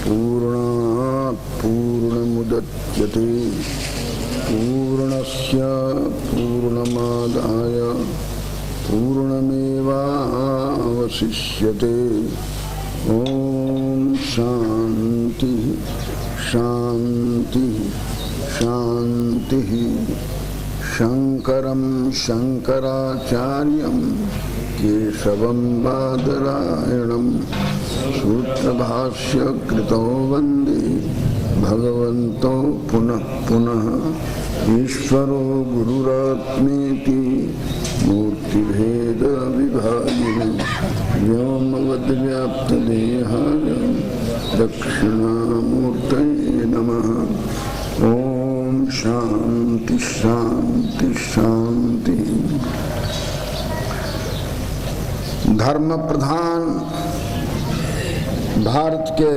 पूर्णात् पूर्णमुदच्यते पूर्णस्य पूर्णमादाय पूर्णमेवावशिष्यते। ओम शांति शांति शांति। शंकरं शंकराचार्यं केशवं बादरायणं सूत्रभाष्य कृतो वंदे भगवन्तो पुनः पुनः। ईश्वरो गुरुरात्मेति मूर्तिभेद विभागिने व्योमवद्व्याप्तदेहाय दक्षिणामूर्तये नमः। ओम शांति शांति शांति। धर्म प्रधान भारत के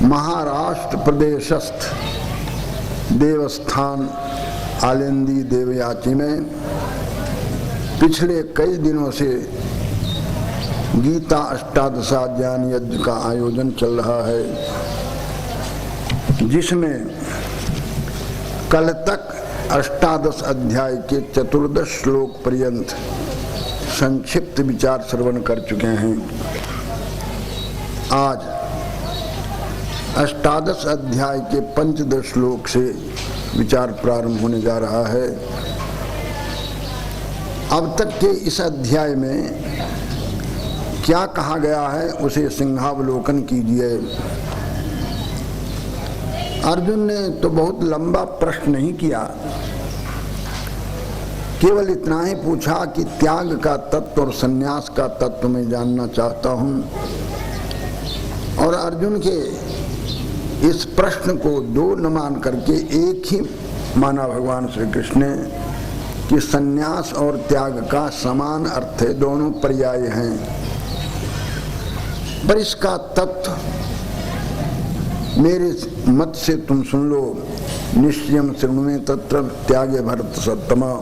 महाराष्ट्र प्रदेशस्थ देवस्थान आलंदी देवयाची में पिछले कई दिनों से गीता अष्टादशाध्याय यज्ञ का आयोजन चल रहा है, जिसमें कल तक अष्टादश अध्याय के 14 श्लोक पर्यंत संक्षिप्त विचार श्रवण कर चुके हैं। आज अष्टादश अध्याय के 15 श्लोक से विचार प्रारंभ होने जा रहा है। अब तक के इस अध्याय में क्या कहा गया है उसे सिंहावलोकन कीजिए। अर्जुन ने तो बहुत लंबा प्रश्न नहीं किया, केवल इतना ही पूछा कि त्याग का तत्व और संन्यास का तत्व मैं जानना चाहता हूं। और अर्जुन के इस प्रश्न को दो न मान करके एक ही माना भगवान श्री कृष्ण ने कि संन्यास और त्याग का समान अर्थ है, दोनों पर्याय हैं। पर इसका तत्व मेरे मत से तुम सुन लो। निश्चयं शृणुमे तत्र त्यागे भरत सत्तमा।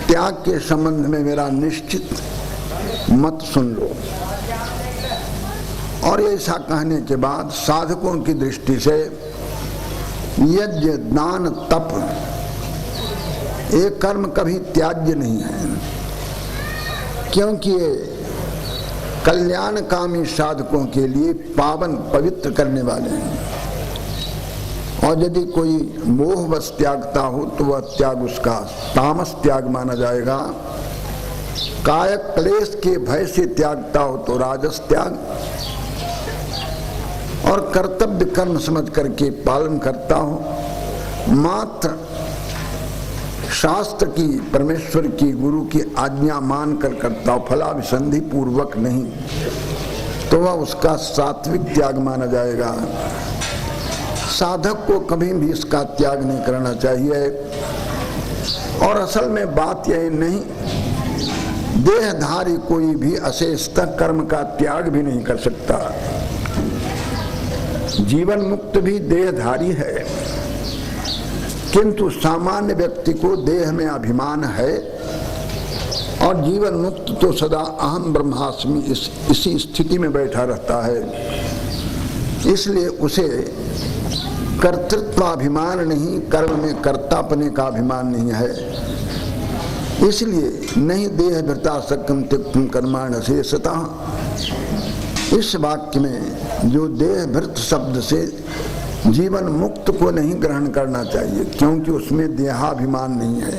त्याग के संबंध में मेरा निश्चित मत सुन लो। और ऐसा कहने के बाद साधकों की दृष्टि से यज्ञ दान तप एक कर्म कभी त्याज्य नहीं है, क्योंकि ये कल्याणकामी साधकों के लिए पावन पवित्र करने वाले हैं। और यदि कोई मोहवश त्यागता हो तो वह त्याग उसका तामस त्याग माना जाएगा। कायक क्लेश के भय से त्यागता हो तो राजस त्याग। और कर्तव्य कर्म समझ करके पालन करता हो, मात्र शास्त्र की, परमेश्वर की, गुरु की आज्ञा मान कर करता हो, फलाभिसंधि पूर्वक नहीं, तो वह उसका सात्विक त्याग माना जाएगा। साधक को कभी भी इसका त्याग नहीं करना चाहिए। और असल में बात यह नहीं, देहधारी कोई भी अशेषतः कर्म का त्याग भी नहीं कर सकता। जीवन मुक्त भी देहधारी है, किंतु सामान्य व्यक्ति को देह में अभिमान है। और जीवन मुक्त तो सदा अहम ब्रह्मास्मि इसी स्थिति में बैठा रहता है। इसलिए उसे कर्तृत्वाभिमान नहीं, कर्म में कर्तापने का अभिमान नहीं है। इसलिए नहीं देह भृता सक्कम त्यक्तुम कर्माण शेषतः। इस वाक्य में जो देह भृत शब्द से जीवन मुक्त को नहीं ग्रहण करना चाहिए, क्योंकि उसमें देहाभिमान नहीं है।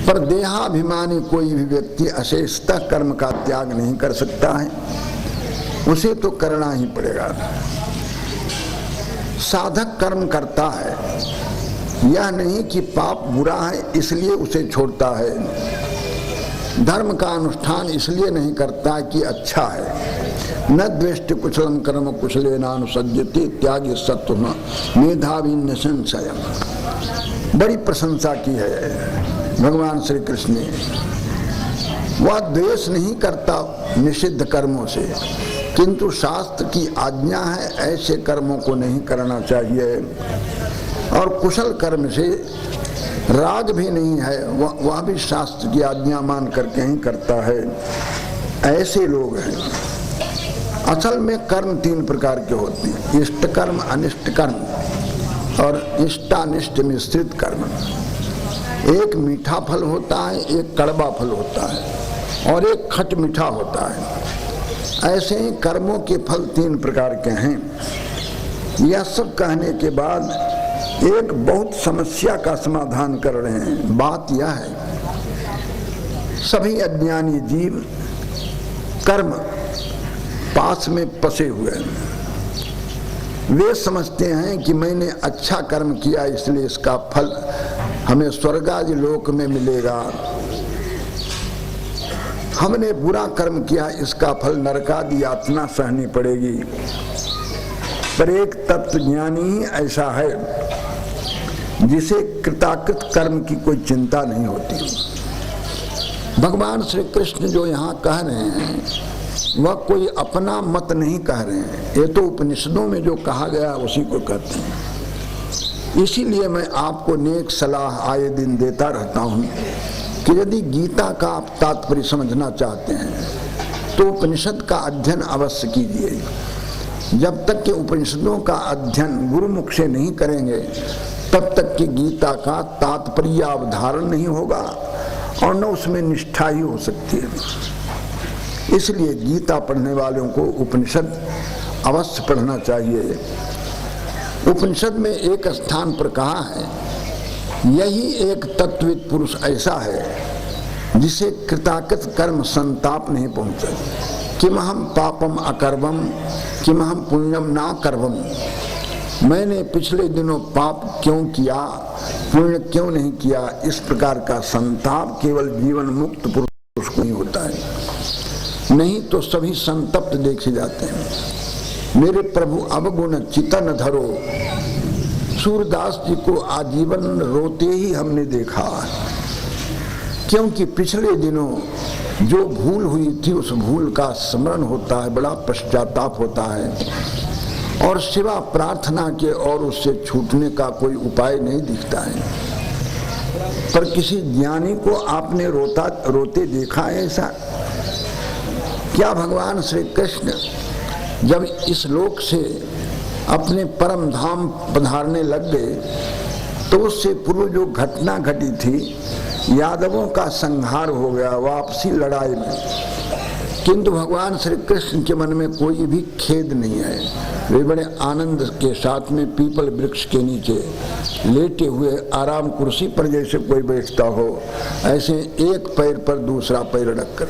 पर देहाभिमानी कोई भी व्यक्ति अशेषतः कर्म का त्याग नहीं कर सकता है, उसे तो करना ही पड़ेगा। साधक कर्म करता है, यह नहीं कि पाप बुरा है इसलिए उसे छोड़ता है। धर्म का अनुष्ठान इसलिए नहीं करता कि अच्छा है। न द्वेष्टि कुशलम कर्म कुशलेनानुसज्जति त्यागी सत्व मेधावी निसंशय। बड़ी प्रशंसा की है भगवान श्री कृष्ण ने। वह द्वेष नहीं करता निषिद्ध कर्मों से, किंतु शास्त्र की आज्ञा है ऐसे कर्मों को नहीं करना चाहिए। और कुशल कर्म से राग भी नहीं है, वह भी शास्त्र की आज्ञा मान करके ही करता है। ऐसे लोग हैं। असल में कर्म 3 प्रकार के होते हैं, इष्ट कर्म, अनिष्ट कर्म और इष्टानिष्ट मिश्रित कर्म। एक मीठा फल होता है, एक कड़वा फल होता है और एक खट मीठा होता है। ऐसे ही कर्मों के फल 3 प्रकार के हैं। यह सब कहने के बाद एक बहुत समस्या का समाधान कर रहे हैं। बात यह है, सभी अज्ञानी जीव कर्म पास में फंसे हुए हैं। वे समझते हैं कि मैंने अच्छा कर्म किया इसलिए इसका फल हमें स्वर्गादि लोक में मिलेगा, हमने बुरा कर्म किया इसका फल नरकादि यातना सहनी पड़ेगी। पर एक तत्वज्ञानी ही ऐसा है जिसे कृताकृत कर्म की कोई चिंता नहीं होती। भगवान श्री कृष्ण जो यहाँ कह रहे हैं वह कोई अपना मत नहीं कह रहे हैं, ये तो उपनिषदों में जो कहा गया उसी को कहते हैं। इसीलिए मैं आपको नेक सलाह आए दिन देता रहता हूँ कि यदि गीता का आप तात्पर्य समझना चाहते हैं तो उपनिषद का अध्ययन अवश्य कीजिए। जब तक कि उपनिषदों का अध्ययन गुरुमुख से नहीं करेंगे तब तक कि गीता का तात्पर्य अवधारण नहीं होगा और न उसमें निष्ठा ही हो सकती है। इसलिए गीता पढ़ने वालों को उपनिषद अवश्य पढ़ना चाहिए। उपनिषद में एक स्थान पर कहा है, यही एक तत्वित पुरुष ऐसा है जिसे कृताकृत कर्म संताप नहीं पहुंचा। किम हम पापम अकर्वम किम हम पुण्यम ना कर्वम, मैंने पिछले दिनों पाप क्यों किया, पुण्य क्यों नहीं किया, इस प्रकार का संताप केवल जीवन मुक्त पुरुष को ही होता है, नहीं तो सभी संतप्त देखे जाते हैं। मेरे प्रभु अवगुण चितन धरो, सूरदास जी को आजीवन रोते ही हमने देखा, क्योंकि पिछले दिनों जो भूल हुई थी उस भूल का स्मरण होता है, बड़ा पश्चाताप होता है और सिवा प्रार्थना के और उससे छूटने का कोई उपाय नहीं दिखता है। पर किसी ज्ञानी को आपने रोते देखा है ऐसा? क्या भगवान श्री कृष्ण जब इस लोक से अपने परम धाम पधारने लग गए तो उससे पूर्व जो घटना घटी थी, यादवों का संहार हो गया वापसी लड़ाई में, किंतु भगवान श्री कृष्ण के मन में कोई भी खेद नहीं है। वे बड़े आनंद के साथ में पीपल वृक्ष के नीचे लेटे हुए आराम कुर्सी पर जैसे कोई बैठता हो, ऐसे एक पैर पर दूसरा पैर रखकर,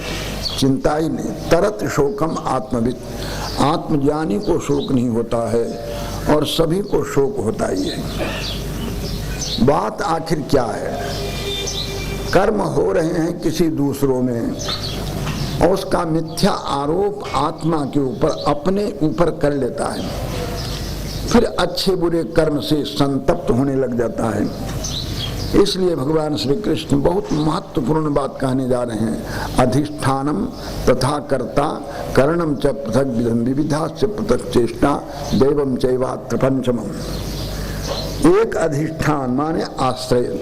चिंता ही नहीं। तरत शोकम आत्मविद, आत्मज्ञानी को शोक नहीं होता है और सभी को शोक होता ही है। बात आखिर क्या है? कर्म हो रहे हैं किसी दूसरों में और उसका मिथ्या आरोप आत्मा के ऊपर अपने ऊपर कर लेता है, फिर अच्छे बुरे कर्म से संतप्त होने लग जाता है। इसलिए भगवान श्री कृष्ण बहुत महत्वपूर्ण बात कहने जा रहे हैं। अधिष्ठानम तथा कर्ता करणम च पृथक विधम विविधा से पृथक चेष्टा दैवम चैवात्र पंचमम। एक अधिष्ठान माने आश्रय,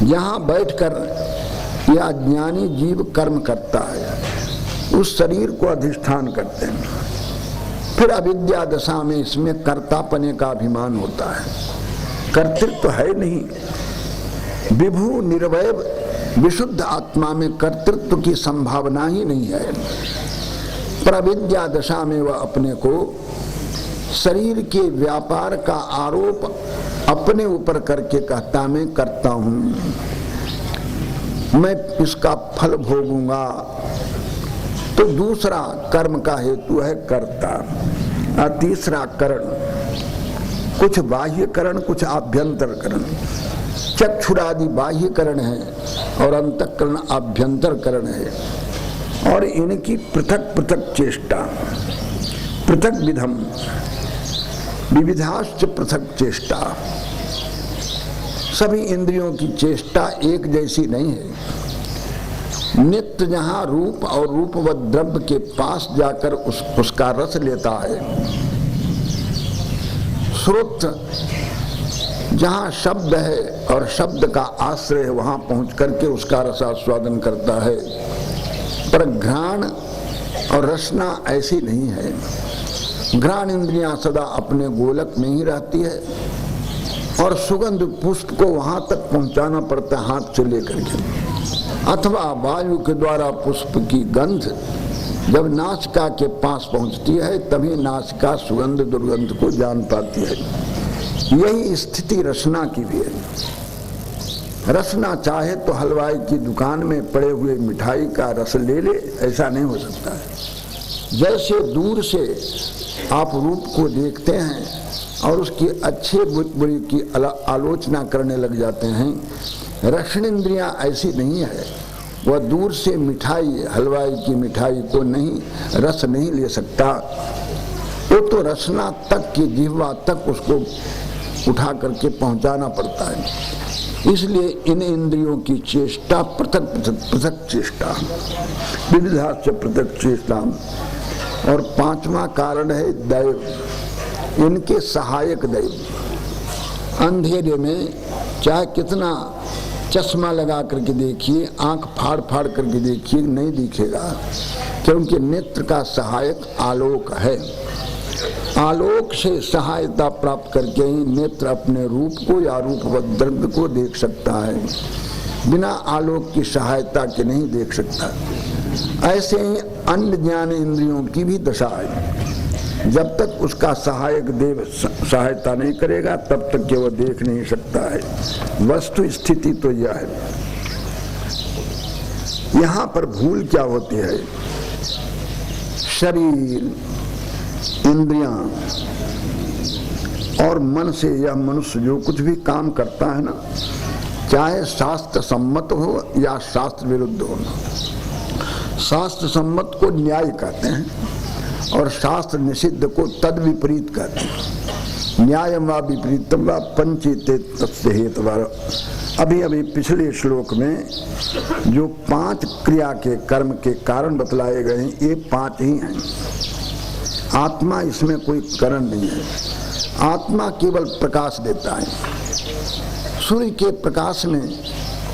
यहाँ बैठकर यह अज्ञानी जीव कर्म करता है, उस शरीर को अधिष्ठान करते हैं। फिर अविद्या दशा में इसमें कर्तापने का अभिमान होता है, कर्तृत्व तो है नहीं। विभु निर्वय विशुद्ध आत्मा में कर्तृत्व की संभावना ही नहीं है। पर अविद्या दशा में वह अपने को शरीर के व्यापार का आरोप अपने ऊपर करके कहता मैं करता हूं, मैं इसका फल भोगूंगा। तो दूसरा कर्म का हेतु है कर्ता और तीसरा करण, कुछ बाह्य करण कुछ आभ्यंतर करण। चक्षुरादि बाह्य करण है और अंतःकरण आभ्यंतर करण है और इनकी पृथक पृथक चेष्टा, पृथक विधम विविधाश्च पृथक चेष्टा। सभी इंद्रियों की चेष्टा एक जैसी नहीं है। नित्य जहां रूप और रूपवत द्रव्य के पास जाकर उसका रस लेता है, श्रुत जहां शब्द है और शब्द का आश्रय है वहां पहुंच करके उसका रसास्वादन करता है, पर घ्राण और रसना ऐसी नहीं है। घ्राण इंद्रियां सदा अपने गोलक में ही रहती है और सुगंध पुष्प को वहां तक पहुंचाना पड़ता है हाथ से लेकर के, अथवा वायु के द्वारा पुष्प की गंध जब नासिका के पास पहुंचती है तभी नासिका सुगंध दुर्गंध को जान पाती है। यही स्थिति रसना की भी है। रसना चाहे तो हलवाई की दुकान में पड़े हुए मिठाई का रस ले ले, ऐसा नहीं हो सकता है। जैसे दूर से आप रूप को देखते हैं और उसकी अच्छे बुरी की आलोचना करने लग जाते हैं, रसन इंद्रियां ऐसी नहीं है। वह दूर से मिठाई, हलवाई की मिठाई को नहीं, रस नहीं ले सकता। वो तो रसना तक की, जिह्वा तक उसको उठा करके पहुंचाना पड़ता है। इसलिए इन इंद्रियों की चेष्टा पृथक चेष्टा, विविधा से पृथक चेष्टा। और पांचवा कारण है दैव, इनके सहायक दैव। अंधेरे में चाहे कितना चश्मा लगा करके देखिए, आंख फाड़ फाड़ करके देखिए, नहीं दिखेगा, क्योंकि नेत्र का सहायक आलोक है। आलोक से सहायता प्राप्त करके ही नेत्र अपने रूप को या रूपवत द्रव्य को देख सकता है, बिना आलोक की सहायता के नहीं देख सकता। ऐसे ही अन्य ज्ञान इंद्रियों की भी दशा है। जब तक उसका सहायक देव सहायता नहीं करेगा तब तक वह देख नहीं सकता है। वस्तु स्थिति तो यह है। यहां पर भूल क्या होती है? शरीर, इंद्रियां और मन से यह मनुष्य जो कुछ भी काम करता है ना, चाहे शास्त्र सम्मत हो या शास्त्र विरुद्ध हो। शास्त्र सम्मत को न्याय कहते हैं और शास्त्र निषिद्ध को तद विपरीत कहते हैं। न्याय व विपरीतम व पंचेते तस्य हेतुः। अभी पिछले श्लोक में जो 5 क्रिया के कर्म के कारण बतलाए गए हैं, ये 5 ही हैं। आत्मा इसमें कोई कारण नहीं है। आत्मा केवल प्रकाश देता है। सूर्य के प्रकाश में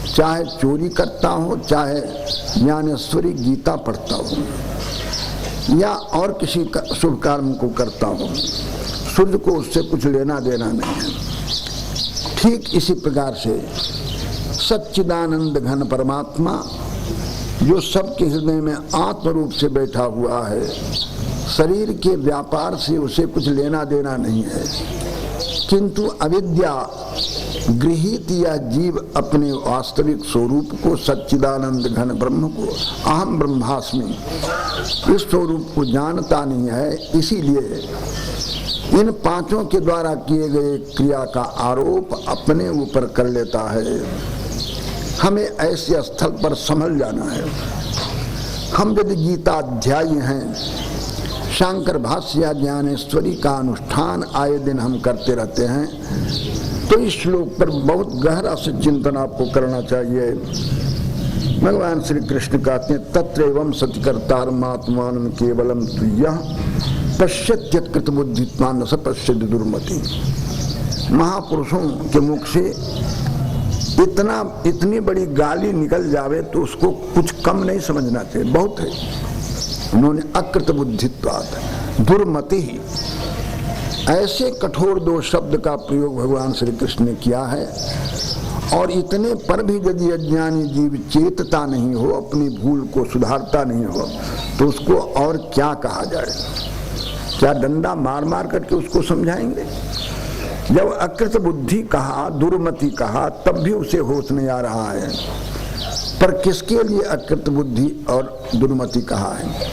चाहे चोरी करता हो, चाहे ज्ञानेश्वरी गीता पढ़ता हो या और किसी शुभ कर्म को करता हो, सूर्य को उससे कुछ लेना देना नहीं है। ठीक इसी प्रकार से सच्चिदानंद घन परमात्मा जो सबके हृदय में आत्म रूप से बैठा हुआ है, शरीर के व्यापार से उसे कुछ लेना देना नहीं है, किंतु अविद्या गृहीत या जीव अपने वास्तविक स्वरूप को, सच्चिदानंद घन ब्रह्म को, अहम ब्रह्मास्मि, इस स्वरूप को जानता नहीं है। इसीलिए इन 5 के द्वारा किए गए क्रिया का आरोप अपने ऊपर कर लेता है। हमें ऐसे स्थल पर संभल जाना है। हम यदि गीता अध्यायी हैं, शंकर भाष्य ज्ञानेश्वरी का अनुष्ठान आए दिन हम करते रहते हैं, तो इस श्लोक पर बहुत गहरा से चिंतन आपको करना चाहिए। भगवान श्री कृष्ण कहते हैं, तत्रैवं सतिकर्तारमात्मानं केवलम तुय्यः पश्यत्यकृत बुद्धित्वान् न स पश्यति दुर्मति। महापुरुषों के मुख से इतनी बड़ी गाली निकल जावे तो उसको कुछ कम नहीं समझना चाहिए, बहुत है। उन्होंने अकृत बुद्धित्वात् दुर्मति ही, ऐसे कठोर 2 शब्द का प्रयोग भगवान श्री कृष्ण ने किया है। और इतने पर भी यदि अज्ञानी जीव चेतता नहीं हो, अपनी भूल को सुधारता नहीं हो, तो उसको और क्या कहा जाए? क्या डंडा मार मार करके उसको समझाएंगे? जब अकृत बुद्धि कहा, दुर्मति कहा, तब भी उसे होश नहीं आ रहा है। पर किसके लिए अकृत बुद्धि और दुर्मति कहा है?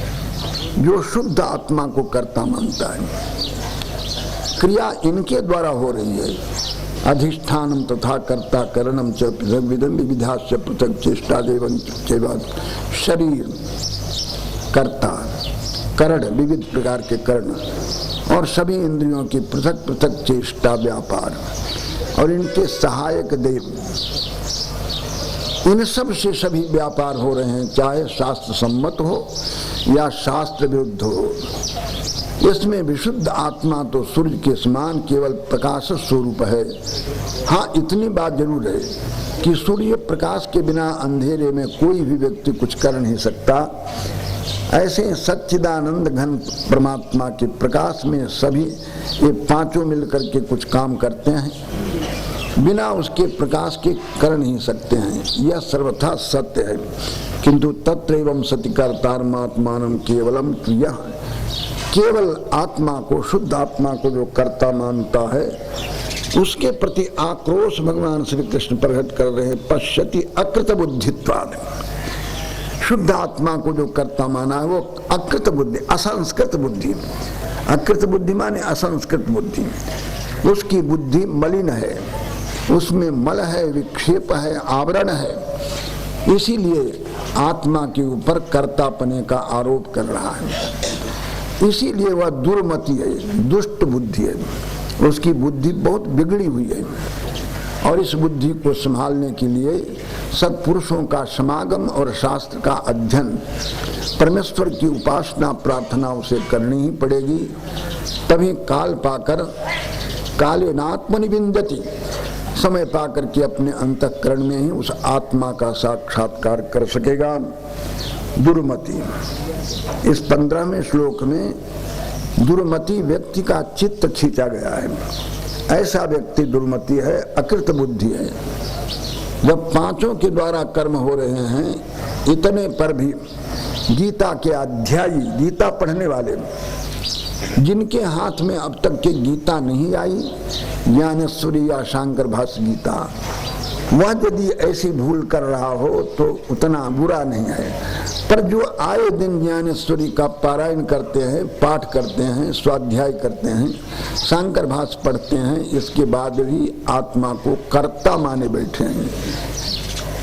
जो शुद्ध आत्मा को कर्ता मानता है। क्रिया इनके द्वारा हो रही है। अधिष्ठानम तथा कर्ता करणम च पृथक विधम विविधाश्च पृथक चेष्टा देवं चैव। शरीर, कर्ता, करण, विविध प्रकार के कर्ण और सभी इंद्रियों की पृथक पृथक चेष्टा व्यापार और इनके सहायक देव। इन सब से सभी व्यापार हो रहे हैं, चाहे शास्त्र सम्मत हो या शास्त्र विरुद्ध हो। इसमें विशुद्ध आत्मा तो सूर्य के समान केवल प्रकाश स्वरूप है। हाँ, इतनी बात जरूर है कि सूर्य प्रकाश के बिना अंधेरे में कोई भी व्यक्ति कुछ कर नहीं सकता। ऐसे सच्चिदानंद घन परमात्मा के प्रकाश में सभी ये पांचों मिलकर के कुछ काम करते हैं, बिना उसके प्रकाश के कर नहीं सकते हैं। यह सर्वथा सत्य है। किंतु तत्रैवं सति कर्तारमात्मानं केवलम, यह केवल आत्मा को, शुद्ध आत्मा को जो कर्ता मानता है, उसके प्रति आक्रोश भगवान श्री कृष्ण प्रकट कर रहे हैं। पश्यति अकृत बुद्धित्वाद। शुद्ध आत्मा को जो कर्ता माना है वो अकृत बुद्धि, असंस्कृत बुद्धि। अकृत बुद्धि माने असंस्कृत बुद्धि। उसकी बुद्धि मलिन है, उसमें मल है, विक्षेप है, आवरण है। इसीलिए आत्मा के ऊपर कर्तापने का आरोप कर रहा है। इसीलिए वह दुर्मति है, दुष्ट बुद्धि है। उसकी बुद्धि बहुत बिगड़ी हुई है और इस बुद्धि को संभालने के लिए सत्पुरुषों का समागम और शास्त्र का अध्ययन, परमेश्वर की उपासना प्रार्थना उसे करनी ही पड़ेगी। तभी काल पाकर काले नात्मनि विंदति, समय पाकर के अपने अंतःकरण में ही उस आत्मा का साक्षात्कार कर सकेगा। दुर्मति, इस 15वें श्लोक में दुर्मति व्यक्ति का चित्त खींचा गया है। ऐसा व्यक्ति दुर्मति है, अकृत बुद्धि है। जब पांचों के द्वारा कर्म हो रहे हैं, इतने पर भी गीता के अध्यायी, गीता पढ़ने वाले, जिनके हाथ में अब तक के गीता नहीं आई, ज्ञानेश्वरी या शांकर भाष्य गीता, वह यदि ऐसी भूल कर रहा हो तो उतना बुरा नहीं है। पर जो आए दिन ज्ञानेश्वरी का पारायण करते हैं, पाठ करते हैं, स्वाध्याय करते हैं, शांकर भाष्य पढ़ते हैं, इसके बाद भी आत्मा को कर्ता माने बैठे हैं,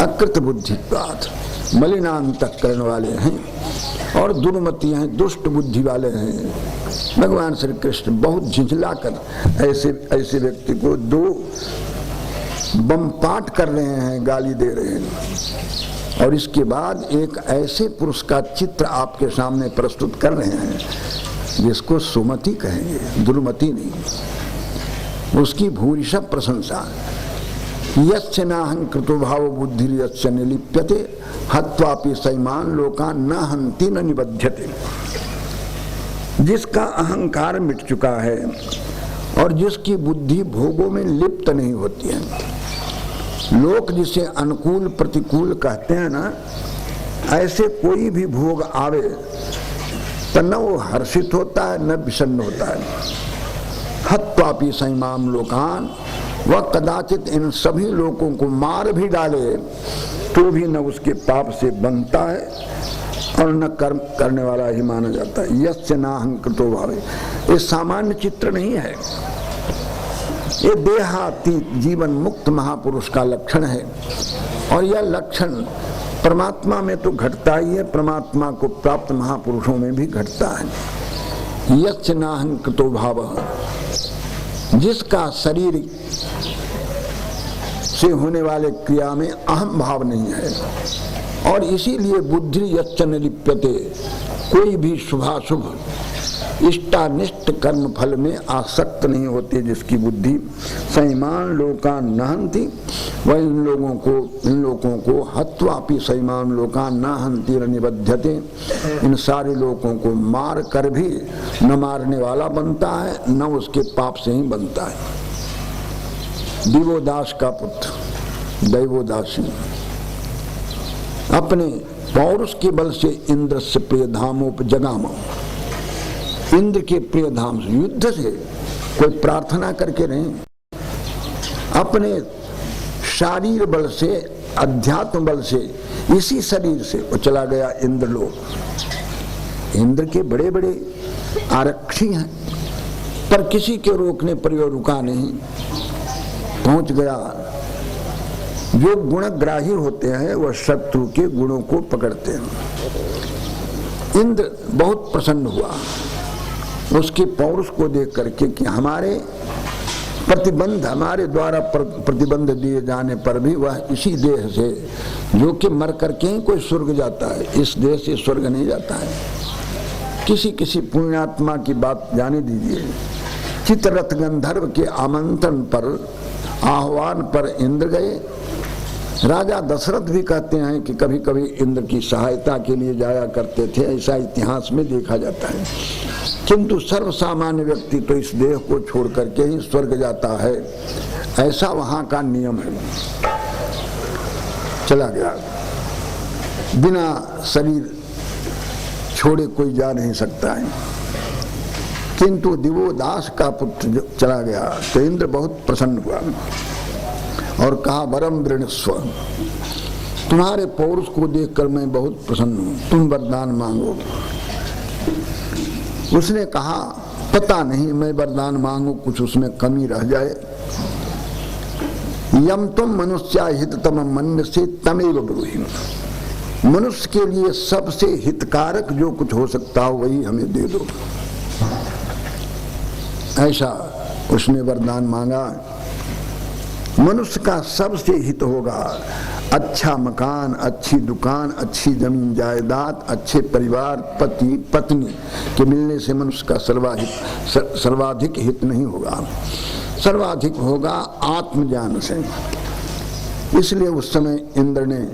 अकृत बुद्धित्वात्, मलिनांतःकरण वाले हैं और दुर्मति हैं, दुष्ट बुद्धि वाले हैं। भगवान श्री कृष्ण बहुत झिझला कर ऐसे व्यक्ति को दो बम पाठ कर रहे हैं, गाली दे रहे हैं और इसके बाद एक ऐसे पुरुष का चित्र आपके सामने प्रस्तुत कर रहे हैं जिसको सुमति कहेंगे, दुर्मति नहीं। उसकी भूरिशा प्रशंसा, यस्य नाहं कृतो भाव बुद्धि यस्य निलिप्यते हत्वापि सैमान लोकान् न हन्ति न निबध्यते। जिसका अहंकार मिट चुका है और जिसकी बुद्धि भोगों में लिप्त नहीं होती है। लोग जिसे अनुकूल प्रतिकूल कहते हैं ना, ऐसे कोई भी भोग आवे तो न वो हर्षित होता है न विषन्न होता है। हत्वापि सैमाम लोकान, वह कदाचित इन सभी लोगों को मार भी डाले तो भी न उसके पाप से बनता है और न कर्म करने वाला ही माना जाता है। यस्य नाहं कृतो भावे, ये सामान्य चित्र नहीं है, ये देहातीत जीवन मुक्त महापुरुष का लक्षण है। और यह लक्षण परमात्मा में तो घटता ही है, परमात्मा को प्राप्त महापुरुषों में भी घटता है। यस्य नाहं कृतो भावः, जिसका शरीर से होने वाले क्रिया में अहम भाव नहीं है और इसीलिए बुद्धि यच्च न लिप्यते, कोई भी शुभाशुभ इष्टानिष्ट कर्म फल में आसक्त नहीं होती जिसकी बुद्धि। सैमान लोकान् न हन्ति, वह इन लोगों को हत्वापि सैमान लोकान् न हन्ति न निबध्यते, इन सारे लोगों को मार कर भी न मारने वाला बनता है न उसके पाप से ही बनता है। दिवोदास का पुत्र दैवोदासी अपने पौरुष के बल से इंद्र से प्रिय धामोपजगाम, इंद्र के प्रिय धाम से, युद्ध से, कोई प्रार्थना करके नहीं, अपने शारीर बल से, अध्यात्म बल से, इसी शरीर से वो चला गया इंद्रलोक। इंद्र के बड़े बड़े आरक्षी हैं पर किसी के रोकने पर वो रुका नहीं, पहुंच गया। जो गुणग्राही होते हैं वह शत्रु के गुणों को पकड़ते हैं। इंद्र बहुत प्रसन्न हुआ उसके पौरुष को देख करके कि हमारे प्रतिबंध, हमारे द्वारा प्रतिबंध दिए जाने पर भी वह इसी देह से, जो कि मर करके ही कोई स्वर्ग जाता है, इस देह से स्वर्ग नहीं जाता है। किसी किसी पुण्यात्मा की बात जाने दीजिए। चित्ररथ गंधर्व के आमंत्रण पर, आह्वान पर इंद्र गए। राजा दशरथ भी कहते हैं कि कभी कभी इंद्र की सहायता के लिए जाया करते थे, ऐसा इतिहास में देखा जाता है। किंतु सर्वसामान्य व्यक्ति तो इस देह को छोड़ करके ही स्वर्ग जाता है, ऐसा वहां का नियम है। चला गया, बिना शरीर छोड़े कोई जा नहीं सकता है। किंतु दिवोदास का पुत्र चला गया तो इंद्र बहुत प्रसन्न हुआ और कहा, वरम दृढ़स्व, तुम्हारे पौरुष को देखकर मैं बहुत प्रसन्न हूं, तुम वरदान मांगो। उसने कहा, पता नहीं, मैं वरदान मांगू कुछ उसमें कमी रह जाए। यम तुम मनुष्या हिततम मन्य से तमेव ब्रूहि, मनुष्य के लिए सबसे हितकारक जो कुछ हो सकता हो वही हमें दे दो। ऐसा उसने वरदान मांगा। मनुष्य का सबसे हित होगा अच्छा मकान, अच्छी दुकान, अच्छी जमीन जायदाद, अच्छे परिवार, पति पत्नी के मिलने से मनुष्य का सर्वाधिक हित नहीं होगा, सर्वाधिक होगा आत्मज्ञान से। इसलिए उस समय इंद्र ने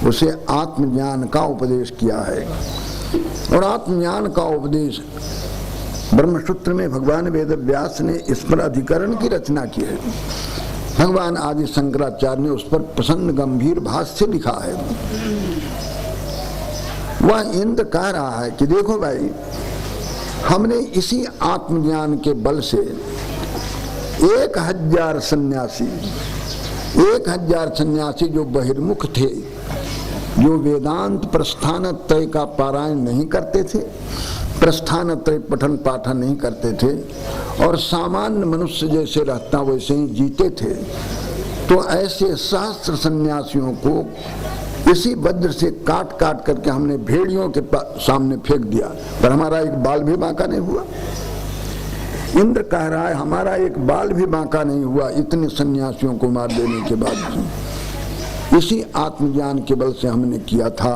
उसे आत्मज्ञान का उपदेश किया है। और आत्मज्ञान का उपदेश ब्रह्मसूत्र में भगवान वेद व्यास ने इस पर अधिकरण की रचना की है। भगवान आदि शंकराचार्य ने उस पर प्रसन्न गंभीर भाष्य लिखा है। वह इंद्र कह रहा है कि देखो भाई, हमने इसी आत्मज्ञान के बल से 1000 सन्यासी जो बहिर्मुख थे, जो वेदांत प्रस्थान त्रय का पारायण नहीं करते थे, प्रस्थान त्रय पठन पाठन नहीं करते थे और सामान्य मनुष्य जैसे रहता वैसे ही जीते थे, तो ऐसे सहस्त्र सन्यासियों को इसी वज्र से काट काट करके हमने भेड़ियों के सामने फेंक दिया, पर हमारा एक बाल भी बांका नहीं हुआ। इंद्र कह रहा है, हमारा एक बाल भी बांका नहीं हुआ इतने सन्यासियों को मार देने के बाद। इसी आत्मज्ञान के बल से हमने किया था।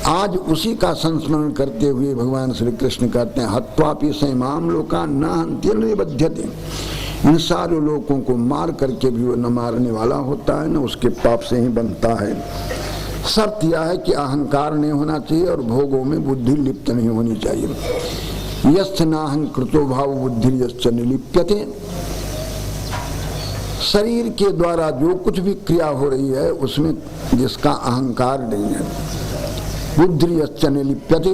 आज उसी का संस्मरण करते हुए भगवान श्री कृष्ण कहते हैं, हत्वापि सैमाम लोका न हन्ति निबध्यते, इन सारे लोगों को मार करके भी वो न मारने वाला होता है, न उसके पाप से ही बनता है। शर्त यह है कि अहंकार नहीं होना चाहिए और भोगों में बुद्धि लिप्त नहीं होनी चाहिए। यस्य नाहं कृतो भाव बुद्धि यश्च निलिप्यते, शरीर के द्वारा जो कुछ भी क्रिया हो रही है उसमें जिसका अहंकार नहीं है, बुद्धि यश्च निलिप्यते,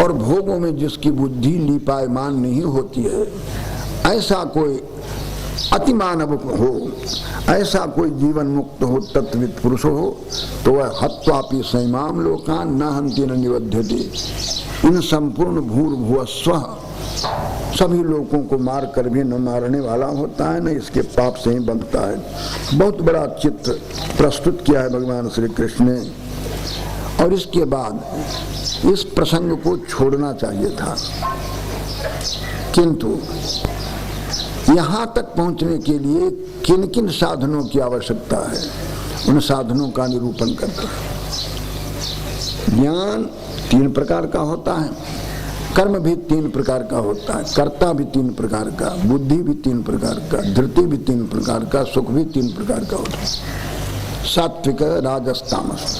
और भोगों में जिसकी बुद्धि लिपायमान नहीं होती है, ऐसा कोई अतिमानव हो, ऐसा कोई जीवन मुक्त हो, तत्वित पुरुष हो, तो वह हत्वापि सैमाम लोकान न हन्ति न निबध्यते, इन संपूर्ण भूर्भुवस्वः सभी लोगों को मार कर भी न मारने वाला होता है, न इसके पाप से ही बनता है। बहुत बड़ा चित्र प्रस्तुत किया है भगवान श्री कृष्ण ने। और इसके बाद इस प्रसंग को छोड़ना चाहिए था, किंतु यहाँ तक पहुँचने के लिए किन किन साधनों की आवश्यकता है, उन साधनों का निरूपण करता है। ज्ञान 3 प्रकार का होता है, कर्म भी 3 प्रकार का होता है, कर्ता भी 3 प्रकार का, बुद्धि भी 3 प्रकार का, धृति भी 3 प्रकार का, सुख भी 3 प्रकार का होता है, सात्विक राजस तामस।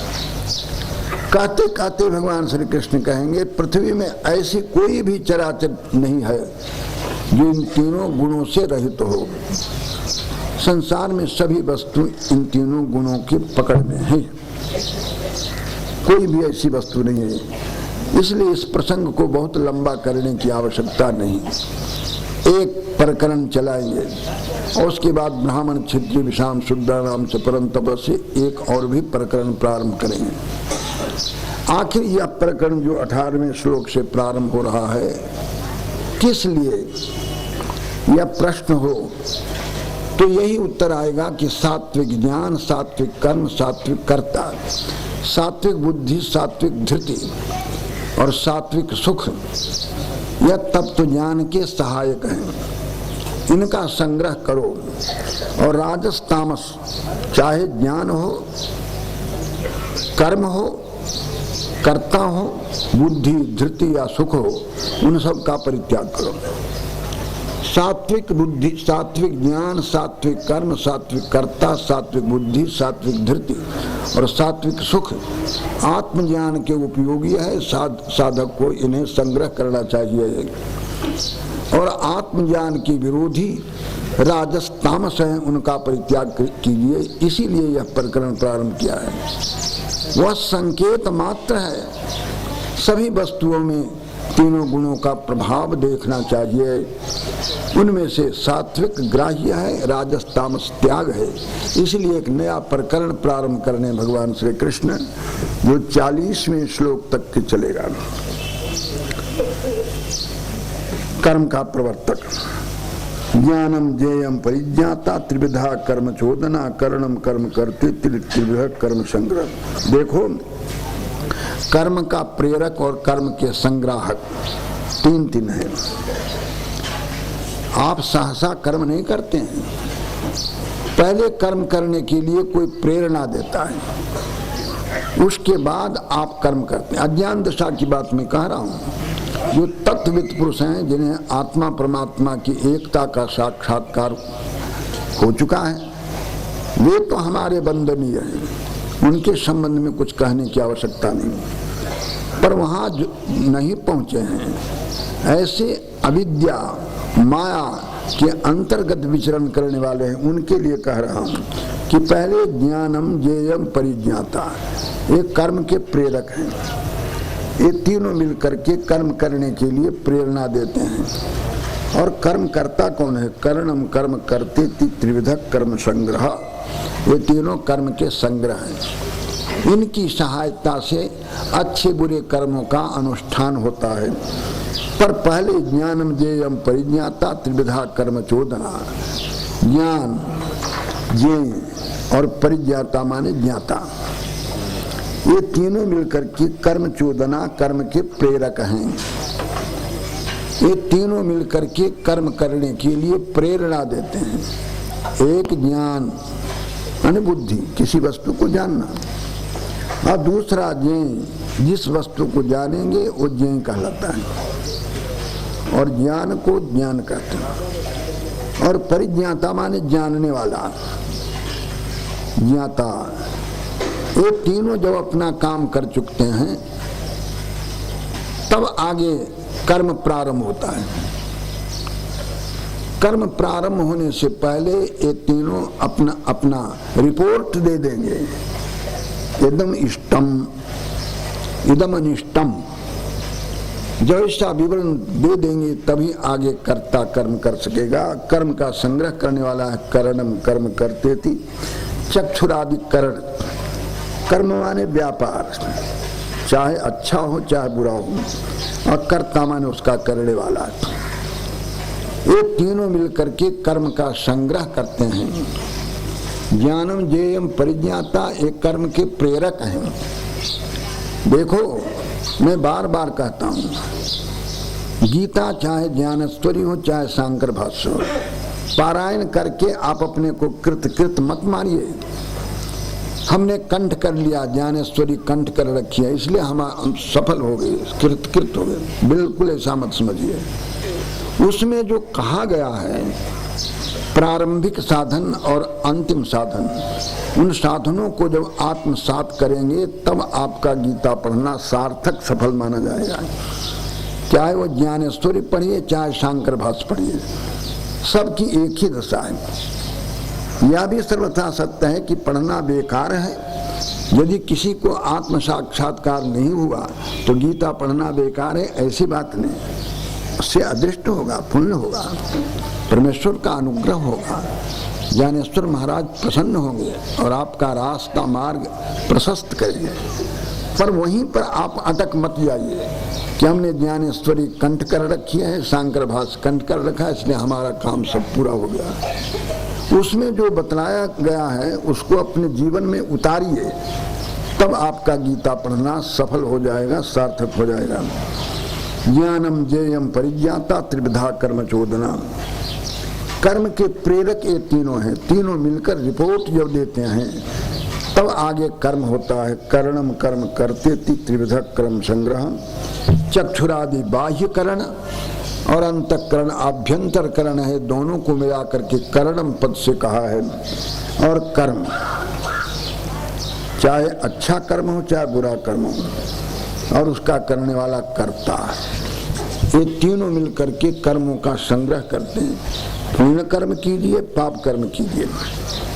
कहते कहते भगवान श्री कृष्ण कहेंगे, पृथ्वी में ऐसी कोई भी चराचर नहीं है जो इन तीनों गुणों से रहित हो। संसार में सभी वस्तु इन तीनों गुणों की पकड़ में है, कोई भी ऐसी वस्तु नहीं है। इसलिए इस प्रसंग को बहुत लंबा करने की आवश्यकता नहीं, एक प्रकरण चलाएंगे और उसके बाद ब्राह्मण क्षत्रिय विषाम शूद्राणाम से परम तप से एक और भी प्रकरण प्रारंभ करेंगे। आखिर यह प्रकरण जो 18वें श्लोक से प्रारंभ हो रहा है, किस लिए यह प्रश्न हो, तो यही उत्तर आएगा कि सात्विक ज्ञान, सात्विक कर्म, सात्विक कर्ता, सात्विक बुद्धि, सात्विक धृति और सात्विक सुख, यह तत्व ज्ञान के सहायक हैं। इनका संग्रह करो। और राजस तामस, चाहे ज्ञान हो, कर्म हो, कर्ता हो, बुद्धि, धृति या सुख हो, उन सब का परित्याग करो। सात्विक बुद्धि, सात्विक ज्ञान, सात्विक कर्म, सात्विक कर्ता, सात्विक बुद्धि, सात्विक धृति और सात्विक सुख आत्मज्ञान के उपयोगी है। साधक को इन्हें संग्रह करना चाहिए। और आत्मज्ञान के विरोधी राजस तामस है, उनका परित्याग कीजिए। इसीलिए यह प्रकरण प्रारंभ किया है। वह संकेत मात्र है। सभी वस्तुओं में तीनों गुणों का प्रभाव देखना चाहिए। उनमें से सात्विक ग्राह्य है, राजस तामस त्याग है। इसलिए एक नया प्रकरण प्रारंभ करने भगवान श्री कृष्ण, जो 40वें श्लोक तक के चलेगा। कर्म का प्रवर्तक। ज्ञानम ज्ञेयम परिज्ञाता त्रिविधा कर्म चोदना करणम कर्म करते त्रिविध कर्म संग्रह। देखो, कर्म का प्रेरक और कर्म के संग्राहक तीन है। आप सहसा कर्म नहीं करते हैं, पहले कर्म करने के लिए कोई प्रेरणा देता है, उसके बाद आप कर्म करते हैं। अज्ञान दशा की बात मैं कह रहा हूं। जो तत्वविद पुरुष हैं, जिन्हें आत्मा परमात्मा की एकता का साक्षात्कार हो चुका है, वे तो हमारे वंदनीय हैं। उनके संबंध में कुछ कहने की आवश्यकता नहीं। पर वहां जो नहीं पहुंचे हैं, ऐसे अविद्या माया के अंतर्गत विचरण करने वाले हैं, उनके लिए कह रहा हूं कि पहले ज्ञानम ज्ञेयम परिज्ञाता, ये कर्म के प्रेरक हैं। ये तीनों मिलकर के कर्म करने के लिए प्रेरणा देते हैं। और कर्म करता कौन है? करणम कर्म करते त्रिविधक कर्म संग्रह। ये तीनों कर्म के संग्रह हैं। इनकी सहायता से अच्छे बुरे कर्मों का अनुष्ठान होता है। पर पहले ज्ञानम ज्ञेयम परिज्ञाता त्रिविधा कर्म चोदना। ज्ञान, ज्ञेय और परिज्ञाता माने ज्ञाता, ये तीनों मिलकर के कर्म चोदना, कर्म के प्रेरक हैं। ये तीनों मिलकर के कर्म करने के लिए प्रेरणा देते हैं। एक ज्ञान माने बुद्धि, किसी वस्तु को जानना, और दूसरा ज्ञेय, जिस वस्तु को जानेंगे वो ज्ञेय कहलाता है। और ज्ञान को ज्ञान कहते हैं। और परिज्ञाता माने जानने वाला, ज्ञाता। ये तीनों जब अपना काम कर चुकते हैं, तब आगे कर्म प्रारंभ होता है। कर्म प्रारंभ होने से पहले ये तीनों अपना अपना रिपोर्ट दे देंगे। एकदम इष्टम इदम अनिष्टम, जैसा विवरण दे देंगे तभी आगे कर्ता कर्म कर सकेगा। कर्म का संग्रह करने वाला है करणम कर्म करते थी। चक्षुरादि करण, कर्म माने व्यापार, चाहे अच्छा हो चाहे बुरा हो, और कर्ता माने उसका करने वाला। ये तीनों मिलकर के कर्म का संग्रह करते हैं। ज्ञानम ज्ञेयम परिज्ञाता, एक कर्म के प्रेरक हैं। देखो, मैं बार बार कहता हूं, गीता चाहे ज्ञानेश्वरी हो चाहे शांकर भाष्य हो, पारायण करके आप अपने को कृत मत मानिए। हमने कंठ कर लिया, ज्ञानेश्वरी कंठ कर रखी है, इसलिए हम सफल हो गए, कृत हो गए। बिल्कुल ऐसा मत समझिए। उसमें जो कहा गया है, प्रारंभिक साधन और अंतिम साधन, उन साधनों को जब आत्मसात करेंगे तब आपका गीता पढ़ना सार्थक सफल माना जाएगा। चाहे वो ज्ञानेश्वरी पढ़िए चाहे शांकर भाष्य पढ़िए, सबकी एक ही दशा है। यह भी सर्वथा सत्य है कि पढ़ना बेकार है। यदि किसी को आत्म साक्षात्कार नहीं हुआ तो गीता पढ़ना बेकार है, ऐसी बात नहीं। उससे अदृष्ट होगा, पुण्य होगा, परमेश्वर का अनुग्रह होगा, ज्ञानेश्वर महाराज प्रसन्न होंगे और आपका रास्ता मार्ग प्रशस्त करेंगे। पर वहीं पर आप अटक मत जाइए कि हमने ज्ञानेश्वरी कंठ कर रखी है, शांकर भाष्य कंठ कर रखा है, इसलिए हमारा काम सब पूरा हो गया। उसमें जो बतलाया गया है उसको अपने जीवन में उतारिए, तब आपका गीता पढ़ना सफल हो जाएगा, सार्थक हो जाएगा। ज्ञानम ज्ञेयम परिज्ञाता त्रिविधा कर्म चोदना। कर्म के प्रेरक ये तीनों हैं, तीनों मिलकर रिपोर्ट जब देते हैं तब आगे कर्म होता है। करणम कर्म करते त्रिविधक कर्म संग्रह, चक्षुरादि बाह्य करण और अंतःकरण आभ्यंतर करण है, दोनों को मिला करके करणम पद से कहा है। और कर्म चाहे अच्छा कर्म हो चाहे बुरा कर्म हो, और उसका करने वाला कर्ता, ये तीनों मिलकर के कर्मों का संग्रह करते हैं। पुण्य कर्म कीजिए, पाप कर्म कीजिए।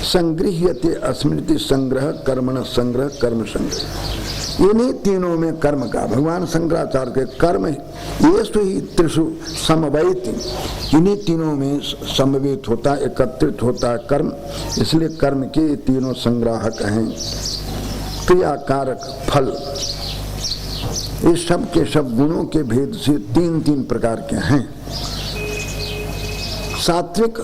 संगृह्यते स्मृति संग्रह कर्मण संग्रह कर्म संग्रह, इन्हीं तीनों में कर्म का भगवान शंकराचार्य के कर्म येषु ही त्रिषु समवेति, इन्हीं तीनों में समवेत होता है, एकत्रित होता है कर्म। इसलिए कर्म के तीनों संग्राहक हैं। क्रियाकारक फल, ये सब के सब गुणों के भेद से तीन तीन प्रकार के हैं। सात्विक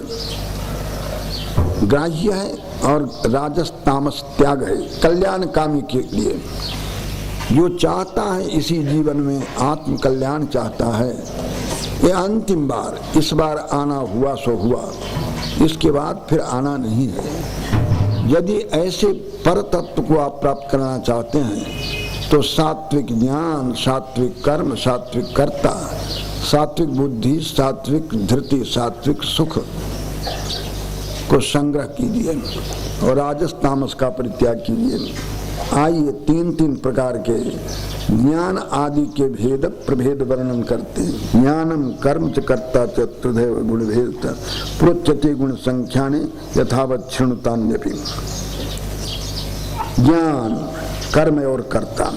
ग्राह्य है और राजस तामस त्याग है, कल्याणकामी के लिए। जो चाहता है इसी जीवन में आत्म कल्याण चाहता है, ये अंतिम बार, इस बार आना हुआ सो हुआ, इसके बाद फिर आना नहीं है। यदि ऐसे पर तत्व को आप प्राप्त करना चाहते हैं तो सात्विक ज्ञान, सात्विक कर्म, सात्विक कर्ता, सात्विक बुद्धि, सात्विक धृति, सात्विक सुख को संग्रह कीजिए और राजस तामस का परित्याग कीजिए। आइए तीन तीन प्रकार के ज्ञान आदि के भेद प्रभेद वर्णन करते हैं। ज्ञानम कर्म च कर्ता च त्रिधैव गुण भेद प्रोच्यते गुण संख्याने यथावत् क्षृणुतान्यपि। ज्ञान, कर्म और कर्ता,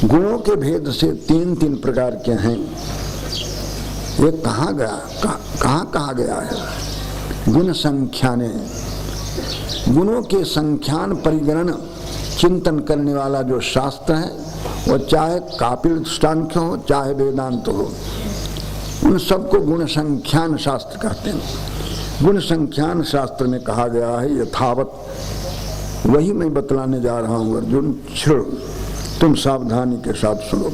गुणों के भेद से तीन तीन प्रकार के हैं। ये कहाँ गया, कहाँ कहा गया है? गुण संख्याने, गुणों के संख्यान परिगणन चिंतन करने वाला जो शास्त्र है, वो चाहे कापिल सांख्य हो चाहे वेदांत हो, उन सबको गुण संख्यान शास्त्र कहते हैं। गुण संख्यान शास्त्र में कहा गया है यथावत, वही मैं बतलाने जा रहा हूँ अर्जुन। श्रुण, तुम सावधानी के साथ सुनो।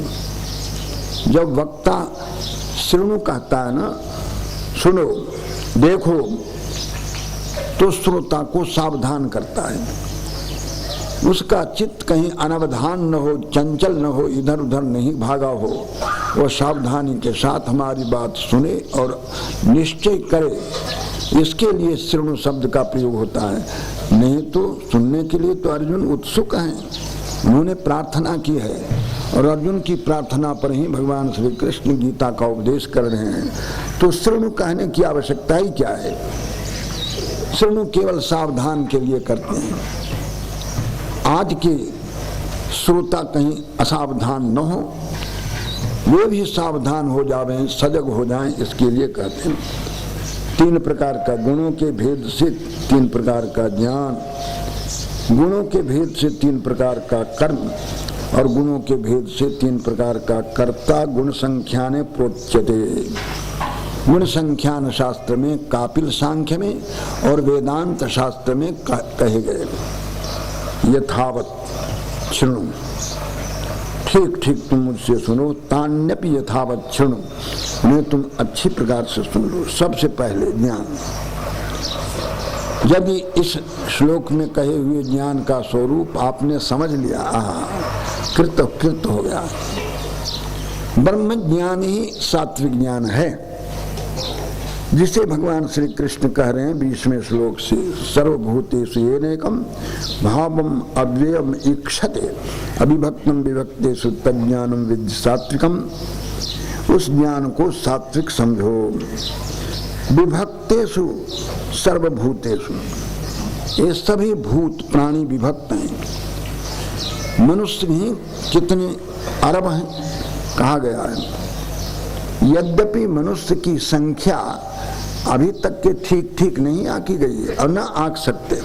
जब वक्ता श्रृणु कहता है ना, सुनो, देखो, तो श्रोता को सावधान करता है। उसका चित्त कहीं अनवधान न हो, चंचल न हो, इधर उधर नहीं भागा हो, वो सावधानी के साथ हमारी बात सुने और निश्चय करे। इसके लिए श्रृणु शब्द का प्रयोग होता है। नहीं तो सुनने के लिए तो अर्जुन उत्सुक हैं, उन्होंने प्रार्थना की है और अर्जुन की प्रार्थना पर ही भगवान श्री कृष्ण गीता का उपदेश कर रहे हैं। तो श्रृणु कहने की आवश्यकता ही क्या है? श्रृणु केवल सावधान के लिए करते हैं। आज के श्रोता कहीं असावधान न हो, वे भी सावधान हो जाएं, सजग हो जाएं, इसके लिए कहते हैं। तीन प्रकार का गुणों के भेद से तीन प्रकार का ज्ञान, गुणों के भेद से तीन प्रकार का कर्म और गुणों के भेद से तीन प्रकार का कर्ता। गुण संख्याने प्रोच्यते, गुण संख्यान शास्त्र में, कापिल सांख्य में और वेदांत शास्त्र में कहे गए। यथावत शृणु, ठीक ठीक तुम मुझसे सुनो। तान्यपि यथावत शृणु, मैं तुम अच्छी प्रकार से सुन लो। सबसे पहले ज्ञान, यदि इस श्लोक में कहे हुए ज्ञान का स्वरूप आपने समझ लिया, कृत हो गया। ब्रह्म ज्ञान ही सात्विक ज्ञान है, जिसे भगवान श्री कृष्ण कह रहे हैं 20वें श्लोक से, सर्वभूतेषु येनैकं भावम् अव्ययम् ईक्षते अविभक्तं विभक्तेषु तज्ज्ञानं विद्धि सात्विकम्। उस ज्ञान को सात्विक समझो। विभक्तेषु सर्वभूतेषु, ये सभी भूत प्राणी विभक्त हैं। मनुष्य ही कितने अरब हैं कहा गया है। यद्यपि मनुष्य की संख्या अभी तक के ठीक ठीक नहीं आकी गई है और न आंक सकते।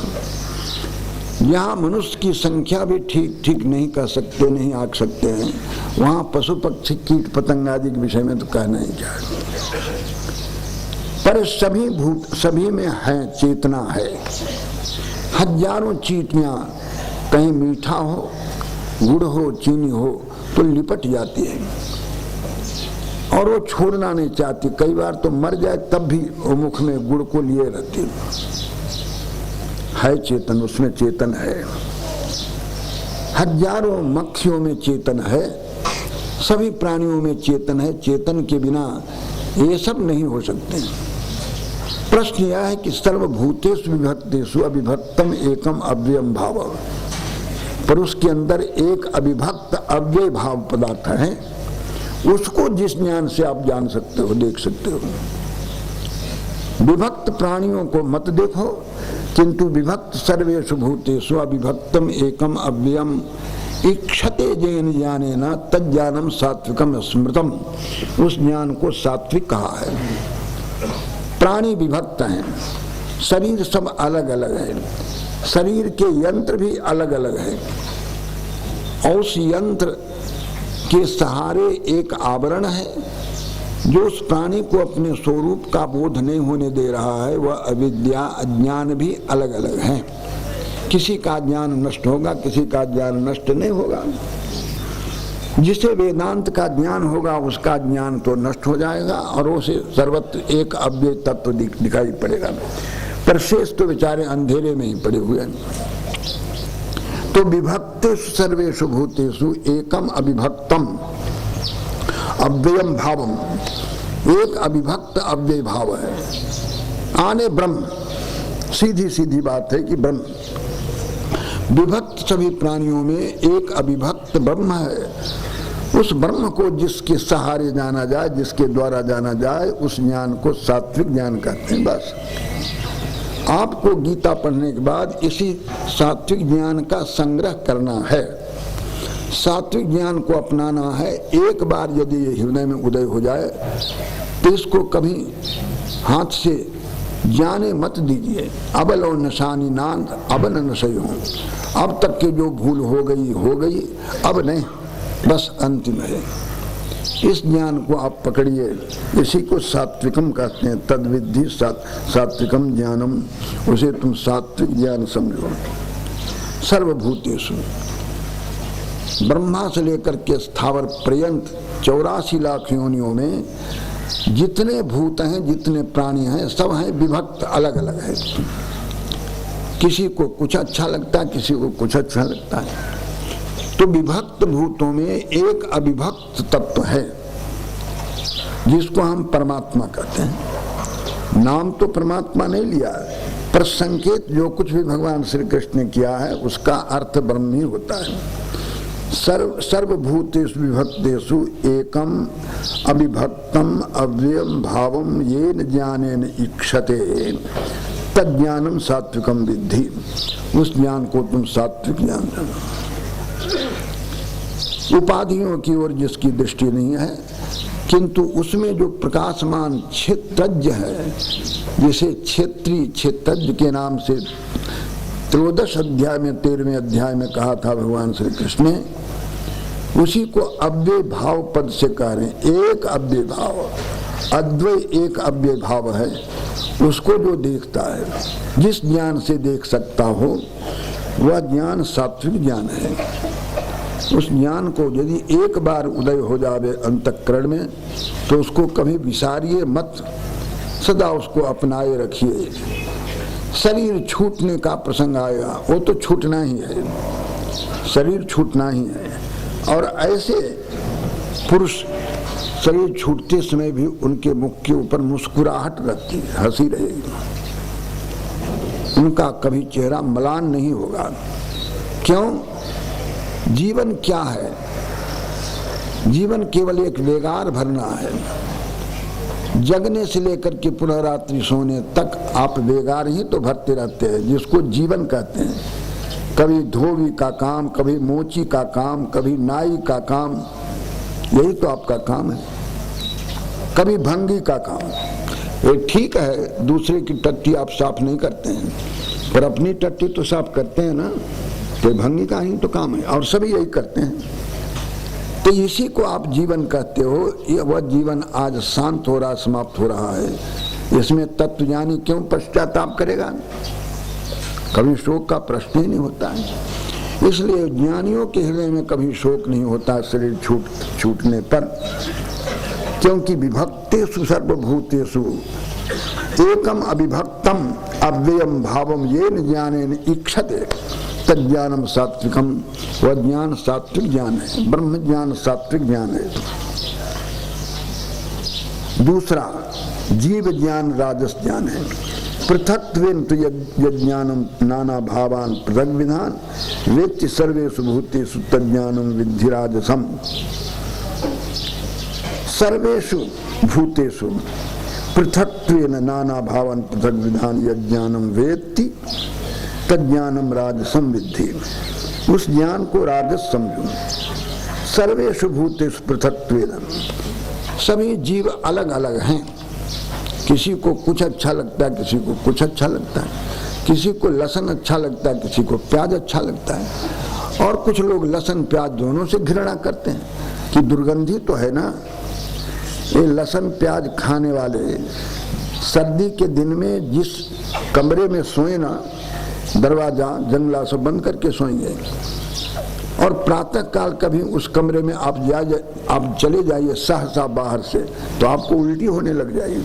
यहाँ मनुष्य की संख्या भी ठीक ठीक नहीं कह सकते, नहीं आंक सकते हैं, वहाँ पशु पक्षी कीट पतंग आदि के विषय में तो कहना ही क्या है। पर सभी भूत, सभी में है, चेतना है। हजारों चींटियां, कहीं मीठा हो, गुड़ हो, चीनी हो तो लिपट जाती है। और वो छोड़ना नहीं चाहती। कई बार तो मर जाए तब भी वो मुख में गुड़ को लिए रहती है। चेतन, उसमें चेतन है। हजारों मक्खियों में चेतन है, सभी प्राणियों में चेतन है। चेतन के बिना ये सब नहीं हो सकते। प्रश्न यह है कि सर्वभूतेषु विभक्तेषु अविभक्तम एकम अव्ययम भाव, पर उसके अंदर एक अविभक्त अव्यय भाव पदार्थ है। उसको जिस ज्ञान से आप जान सकते हो, देख सकते हो। विभक्त प्राणियों को मत देखो, किंतु विभक्त सर्वेषु भूतेषु अविभक्तम एकम अव्ययम इक्षते जैन ज्ञानेन तज्ज्ञानम सात्विकम स्मृतम, उस ज्ञान को सात्विक कहा है। प्राणी विभक्त हैं, शरीर सब अलग अलग है, शरीर के यंत्र भी अलग अलग है, और उस यंत्र के सहारे एक आवरण है जो उस प्राणी को अपने स्वरूप का बोध नहीं होने दे रहा है। वह अविद्या, अज्ञान भी अलग अलग है। किसी का ज्ञान नष्ट होगा, किसी का ज्ञान नष्ट नहीं होगा। जिसे वेदांत का ज्ञान होगा उसका ज्ञान तो नष्ट हो जाएगा और उसे सर्वत्र एक अव्यय तत्व दिखाई पड़ेगा, पर शेष तो बेचारे अंधेरे में ही पड़े हुए हैं। तो विभक्तेषु सर्वेषु भूतेषु एकम अविभक्तम अव्ययम भावम, एक अविभक्त अव्यय भाव है। आने ब्रह्म, सीधी सीधी बात है कि ब्रह्म, विभक्त सभी प्राणियों में एक अविभक्त ब्रह्म है। उस ब्रह्म को जिसके सहारे जाना जाए, जिसके द्वारा जाना जाए, उस ज्ञान को सात्विक ज्ञान कहते हैं। बस आपको गीता पढ़ने के बाद इसी सात्विक ज्ञान का संग्रह करना है, सात्विक ज्ञान को अपनाना है। एक बार यदि ये हृदय में उदय हो जाए तो इसको कभी हाथ से जाने मत दीजिए। अबलो नशानी नांद अब न नशयो, अब तक के जो भूल हो गई, अब नहीं, बस अंतिम है। इस ज्ञान को आप पकड़िए, इसी को सात्विकम कहते हैं। तद्विद्धि सात्विकम ज्ञानम, उसे तुम सात्विक ज्ञान समझो। सर्वभूतेषु, ब्रह्मा से लेकर के स्थावर पर्यंत 84 लाख योनियों में जितने भूत हैं, जितने प्राणी हैं, सब हैं विभक्त, अलग अलग है। किसी को कुछ अच्छा लगता है, किसी को कुछ अच्छा लगता है। तो विभक्त भूतों में एक अविभक्त तत्व है जिसको हम परमात्मा कहते हैं। नाम तो परमात्मा नहीं लिया, पर संकेत जो कुछ भी भगवान श्री कृष्ण ने किया है उसका अर्थ ब्रह्म ही होता है। सर्वभूतेषु विभक्तेषु एकम अविभक्तम अव्ययम भावम येन ज्ञानेन इक्षते तज्ज्ञानम सात्विकम विद्धि, उस ज्ञान को तुम सात्विक ज्ञान जानो। उपाधियों की ओर जिसकी दृष्टि नहीं है, किंतु उसमें जो प्रकाशमान क्षेत्रज्ञ है, जिसे क्षेत्रज्ञ के नाम से 13 अध्याय में 13वें अध्याय में कहा था भगवान श्री कृष्ण ने, उसी को अव्यय भाव पद से कह रहे हैं। एक अव्यय भाव, अद्वय एक अव्यय भाव है। उसको जो देखता है, जिस ज्ञान से देख सकता हो, वह ज्ञान सात्विक ज्ञान है। उस ज्ञान को यदि एक बार उदय हो जावे अंतःकरण में, तो उसको कभी विसारिए मत, सदा उसको अपनाए रखिए। शरीर छूटने का प्रसंग आएगा, वो तो छूटना ही है, शरीर छूटना ही है। और ऐसे पुरुष शरीर छूटते समय भी उनके मुख के ऊपर मुस्कुराहट रहती है, हंसी रहेगी, उनका कभी चेहरा म्लान नहीं होगा। क्यों? जीवन क्या है? जीवन केवल एक वेगार भरना है। जगने से लेकर के पुनः रात्रि सोने तक आप वेगार ही तो भरते रहते हैं, जिसको जीवन कहते हैं। कभी धोबी का काम, कभी मोची का काम, कभी नाई का काम, यही तो आपका काम है। कभी भंगी का काम। ये ठीक है, दूसरे की टट्टी आप साफ नहीं करते हैं, पर अपनी टट्टी तो साफ करते हैं ना, तो भंगी का ही तो काम है, और सभी यही करते हैं। तो इसी को आप जीवन कहते हो। ये वह जीवन आज शांत हो रहा, समाप्त हो रहा है। इसमें तत्वज्ञानी क्यों पश्चाताप करेगा? कभी शोक का प्रश्न ही नहीं होता है। इसलिए ज्ञानियों के हृदय में कभी शोक नहीं होता शरीर छूटने पर। क्योंकि विभक्तेषु सर्वभूतेषु एकम अविभक्तम अव्ययम भावम येन ज्ञानेन ईक्षते तज्ज्ञानम सात्विकम। वह ज्ञान सात्विक ज्ञान है, ब्रह्म ज्ञान सात्विक ज्ञान है। दूसरा जीव ज्ञान राजस ज्ञान है। पृथक्त्वेन तु यज्ञानम नाना भावान पृथक विधान वेत्ति सर्वेषु भूतेषु तज्ज्ञानम विद्धि राजसम। सर्वेषु भूतेषु पृथक्त्वेन नाना भावान पृथक विधान यज्ञानम वेत्ति तज्ज्ञानम राजसम विद्धि। उस ज्ञान को राजस समझो। सर्वेषु भूतेषु पृथक्त्वेन, सभी जीव अलग अलग हैं। किसी को कुछ अच्छा लगता है, किसी को कुछ अच्छा लगता है, किसी को लहसुन अच्छा लगता है, किसी को प्याज अच्छा लगता है। और कुछ लोग लहसुन प्याज दोनों से घृणा करते हैं कि दुर्गंधी तो है ना। ये लहसुन प्याज खाने वाले सर्दी के दिन में जिस कमरे में सोए ना, दरवाजा जंगला से बंद करके सोएंगे, और प्रातः काल कभी उस कमरे में आप चले जाइए सहसा बाहर से, तो आपको उल्टी होने लग जाएगी।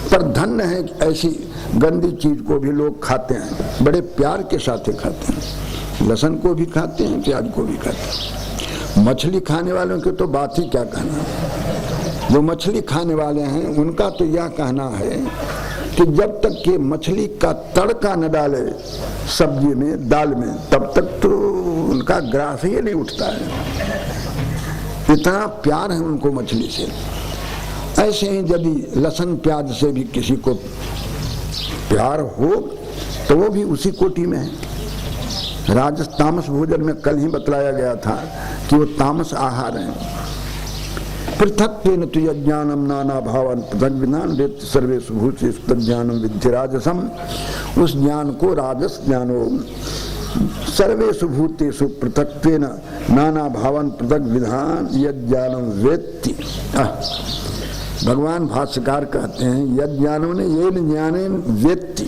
पर धन्य है कि ऐसी गंदी चीज को भी लोग खाते हैं, बड़े प्यार के साथ खाते हैं। लहसुन को भी खाते हैं, प्याज को भी खाते हैं। मछली खाने वालों की तो बात ही क्या कहना। जो मछली खाने वाले हैं उनका तो यह कहना है कि जब तक कि मछली का तड़का न डाले सब्जी में, दाल में, तब तक तो उनका ग्रास ही नहीं उठता है। इतना प्यार है उनको मछली से। ऐसे ही यदि लहसुन प्याज से भी किसी को प्यार हो तो वो भी उसी कोटि में है। राजस तामस भोजन में कल ही बतलाया गया था कि वो तामस आहार है। पृथक्त्वेन तु यज्ञानम नाना भावान पृथक विधान वेत्ति सर्वेषु भूतेषु तज्ज्ञानम विद्धि राजसम। उस ज्ञान को राजस ज्ञानो। सर्वेषु भूतेषु पृथक्त्वेन नाना भावान पृथक विधान यज्ञानम वेत्ति। भगवान भाष्यकार कहते हैं यज्ञानों ने ये ज्ञानेन वेत्ति।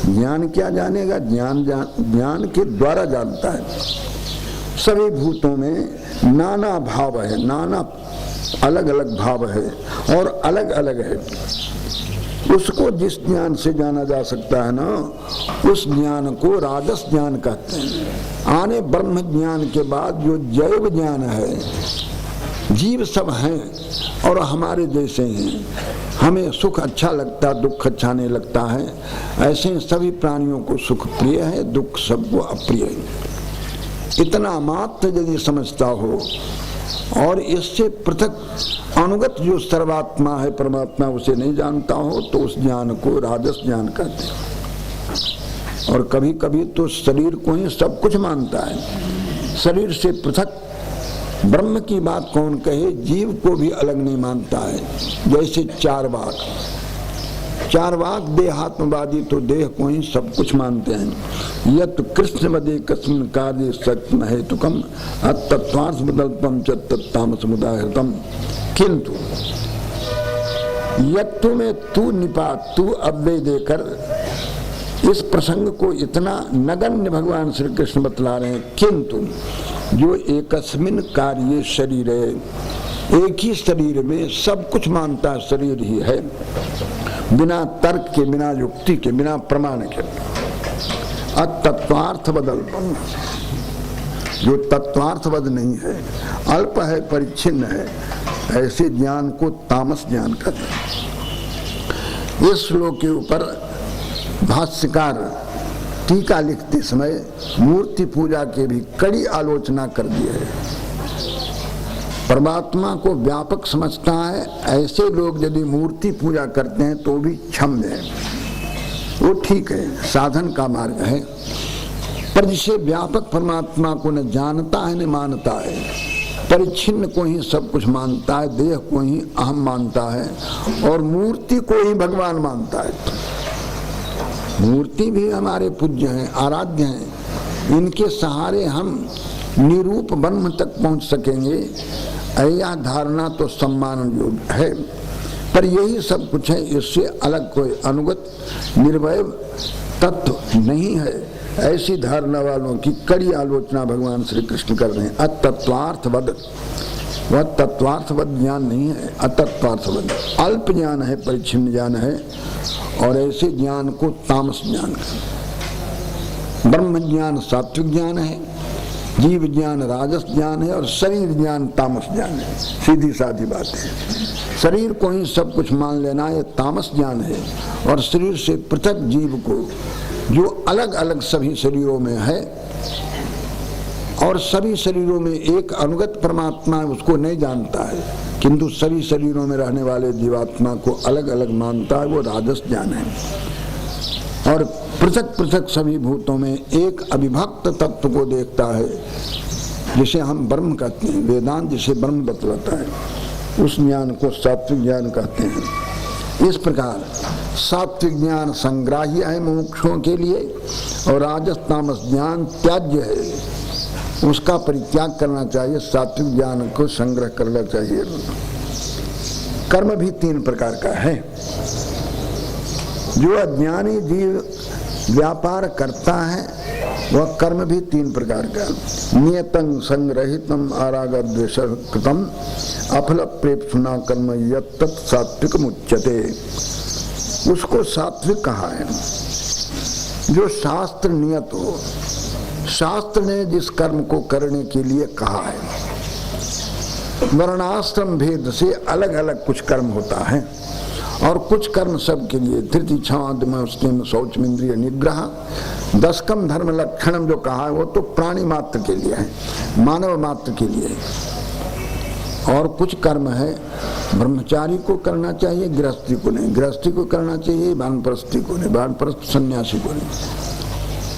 ज्ञान क्या जानेगा? ज्ञान के द्वारा जानता है। सभी भूतों में नाना भाव है, नाना अलग अलग भाव है और अलग अलग है। उसको जिस ज्ञान से जाना जा सकता है ना, उस ज्ञान को राजस ज्ञान कहते हैं। आने ब्रह्म ज्ञान के बाद जो जैव ज्ञान है, जीव सब हैं और हमारे जैसे हैं, हमें सुख अच्छा लगता है, दुख अच्छा नहीं लगता है। ऐसे सभी प्राणियों को सुख प्रिय है, दुख सबको अप्रिय है। इतना मात्र यदि समझता हो और इससे पृथक अनुगत जो सर्वात्मा है परमात्मा उसे नहीं जानता हो, तो उस ज्ञान को राजस ज्ञान कहते हैं। और कभी कभी तो शरीर को ही सब कुछ मानता है। शरीर से पृथक ब्रह्म की बात कौन कहे, जीव को भी अलग नहीं मानता है। जैसे चारवाक देहात्मवादी तो देह को ही सब कुछ मानते हैं। यत कृष्ण वदे कस्मिन् कार्ये सत्यम हेतुकम अतत्वार्थ बदल्पम च तत्तामस मुदाहृतम। किंतु यत्तु में तू निपात, तू अव्यय देकर इस प्रसंग को इतना नगण्य भगवान श्री कृष्ण बतला रहे हैं। किंतु जो एकस्मिन कार्य शरीर है, एक ही शरीर में सब कुछ मानता है, शरीर ही है, बिना तर्क के, बिना युक्ति के, बिना प्रमाण के। अतत्वार्थ बदल्पम, जो तत्वार्थवद नहीं है, अल्प है, परिच्छिन्न है, ऐसे ज्ञान को तामस ज्ञान कहते हैं। इस श्लोक के ऊपर भाष्यकार टीका लिखते समय मूर्ति पूजा के भी कड़ी आलोचना कर दी है। परमात्मा को व्यापक समझता है, ऐसे लोग यदि मूर्ति पूजा करते हैं तो भी क्षम्य है, वो ठीक है, साधन का मार्ग है। पर जिसे व्यापक परमात्मा को न जानता है न मानता है, परिच्छिन्न को ही सब कुछ मानता है, देह को ही अहम मानता है और मूर्ति को ही भगवान मानता है। मूर्ति भी हमारे पूज्य हैं, आराध्य हैं, इनके सहारे हम निरूप ब्रह्म तक पहुंच सकेंगे, यह धारणा तो सम्मान योग्य है। पर यही सब कुछ है, इससे अलग कोई अनुगत निर्वय तत्व नहीं है। ऐसी धारणा वालों की कड़ी आलोचना भगवान श्री कृष्ण कर रहे हैं। अतत्वार्थवद, वह तत्वार्थवत ज्ञान नहीं है, अतत्वार्थवत अल्प ज्ञान है, परिच्छिन्न ज्ञान है। और ऐसे ज्ञान को तामस ज्ञान है। ब्रह्म ज्ञान सात्विक ज्ञान है, जीव ज्ञान राजस ज्ञान है, और शरीर ज्ञान तामस ज्ञान है। सीधी साधी बात है। शरीर को ही सब कुछ मान लेना ये तामस ज्ञान है, और शरीर से पृथक जीव को जो अलग अलग सभी शरीरों में है और सभी शरीरों में एक अनुगत परमात्मा है उसको नहीं जानता है, किंतु सभी शरीरों में रहने वाले जीवात्मा को अलग अलग मानता है, वो राजस ज्ञान है। और पृथक पृथक सभी भूतों में एक अविभक्त तत्व को देखता है, जिसे हम ब्रह्म कहते हैं। वेदांत जिसे ब्रह्म बतलाता है, उस ज्ञान को सात्विक ज्ञान कहते हैं। इस प्रकार सात्विक ज्ञान संग्राह्य है मुमुक्षुओं के लिए, और राजस तामस ज्ञान त्याज्य है, उसका परित्याग करना चाहिए। सात्विक ज्ञान को संग्रह करना चाहिए। कर्म भी 3 प्रकार का है। जो अज्ञानी जीव व्यापार करता है वह कर्म भी 3 प्रकार का। नियतं संग्रहितम आराग द्वेष कृतम अफल प्रेप्सुना कर्म यत् सात्विक मुच्यते। उसको सात्विक कहा है जो शास्त्र नियत हो। शास्त्र ने जिस कर्म को करने के लिए कहा है। वर्णाश्रम भेद से अलग अलग कुछ कर्म होता है, और कुछ कर्म सबके लिए। धृति क्षमा उसके शौच इंद्रिय निग्रह 10 धर्म लक्षणम जो कहा है वो तो प्राणी मात्र के लिए है, मानव मात्र के लिए है। और कुछ कर्म है ब्रह्मचारी को करना चाहिए, गृहस्थी को नहीं। गृहस्थी को करना चाहिए, वानप्रस्थी को नहीं, वानप्रस्थ सन्यासी को नहीं।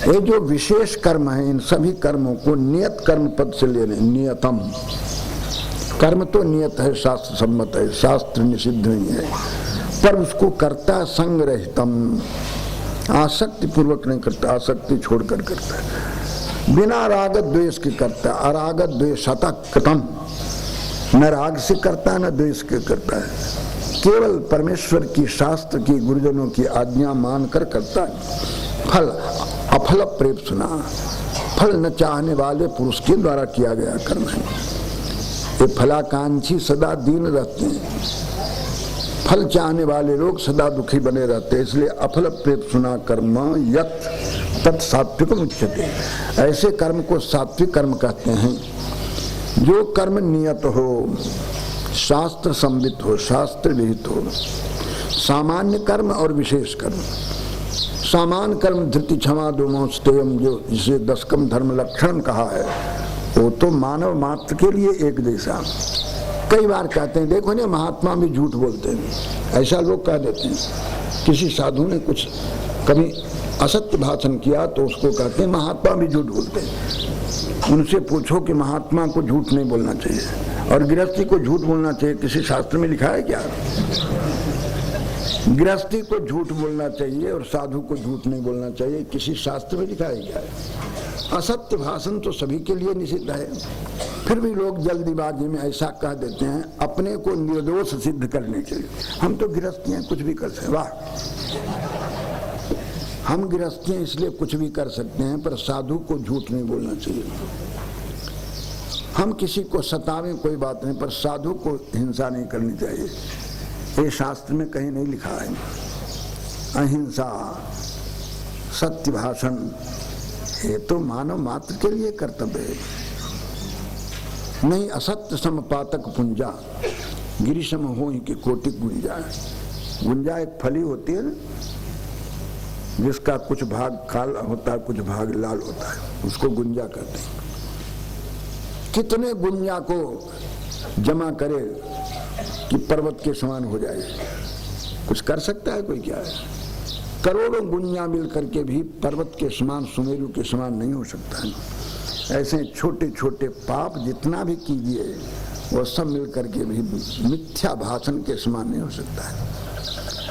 ये जो विशेष कर्म है, इन सभी कर्मों को नियत कर्म पद से लेने। नियतम कर्म तो नियत है, शास्त्र सम्मत है, शास्त्र निषिद्ध नहीं है, पर उसको करता संग्रहितम, आसक्ति पूर्वक नहीं करता, आसक्ति छोड़कर करता है। बिना राग द्वेष के करता, अराग द्वेषता कृतम, न राग से करता न द्वेष के करता है। केवल परमेश्वर की, शास्त्र की, गुरुजनों की आज्ञा मानकर करता है। फल अफल प्रेप्सुना, फल न चाहने वाले पुरुष के द्वारा किया गया कर्म है। ये फलाकांक्षी सदा दीन रहते हैं, फल चाहने वाले लोग सदा दुखी बने रहते हैं। इसलिए अफल प्रेप्सुना कर्म यत् तत् सात्विक मुच्यते। ऐसे कर्म को सात्विक कर्म कहते हैं। जो कर्म नियत हो, शास्त्र संवित हो, शास्त्र विहित हो। सामान्य कर्म और विशेष कर्म। सामान्य कर्म धृति क्षमा दोमो स्तेयम, जो जिसे 10 धर्म लक्षण कहा है, वो तो मानव मात्र के लिए एक जैसा। कई बार कहते हैं देखो ना महात्मा भी झूठ बोलते हैं, ऐसा लोग कह देते हैं। किसी साधु ने कुछ कभी असत्य भाषण किया तो उसको कहते हैं महात्मा भी झूठ बोलते हैं। उनसे पूछो कि महात्मा को झूठ नहीं बोलना चाहिए और गृहस्थी को झूठ बोलना चाहिए, किसी शास्त्र में लिखा है क्या? गृहस्थी को झूठ बोलना चाहिए और साधु को झूठ नहीं बोलना चाहिए, किसी शास्त्र में लिखा है क्या? असत्य भाषण तो सभी के लिए निषिद्ध है, फिर भी लोग जल्दीबाजी में ऐसा कह देते हैं अपने को निर्दोष सिद्ध करने के लिए। हम तो गृहस्थी हैं, कुछ भी कर सकते। वाह, हम गृहस्थी हैं इसलिए कुछ भी कर सकते हैं, पर साधु को झूठ नहीं बोलना चाहिए। हम किसी को सतावें कोई बात नहीं, पर साधु को हिंसा नहीं करनी चाहिए। ये शास्त्र में कहीं नहीं लिखा है। अहिंसा, सत्य भाषण, ये तो मानव मात्र के लिए कर्तव्य है। नहीं असत्य समपातक पुंजा, गिरिशम हो कि कोटिक गुंजा। गुंजा एक फली होती है जिसका कुछ भाग काला होता है, कुछ भाग लाल होता है, उसको गुंजा कहते हैं। कितने गुंजा को जमा करे कि पर्वत के समान हो जाए? कुछ कर सकता है कोई? क्या है? करोड़ों गुंजा मिल करके भी पर्वत के समान, सुमेरु के समान नहीं हो सकता है। ऐसे छोटे छोटे पाप जितना भी कीजिए वो सब मिल करके भी मिथ्या भाषण के समान नहीं हो सकता है।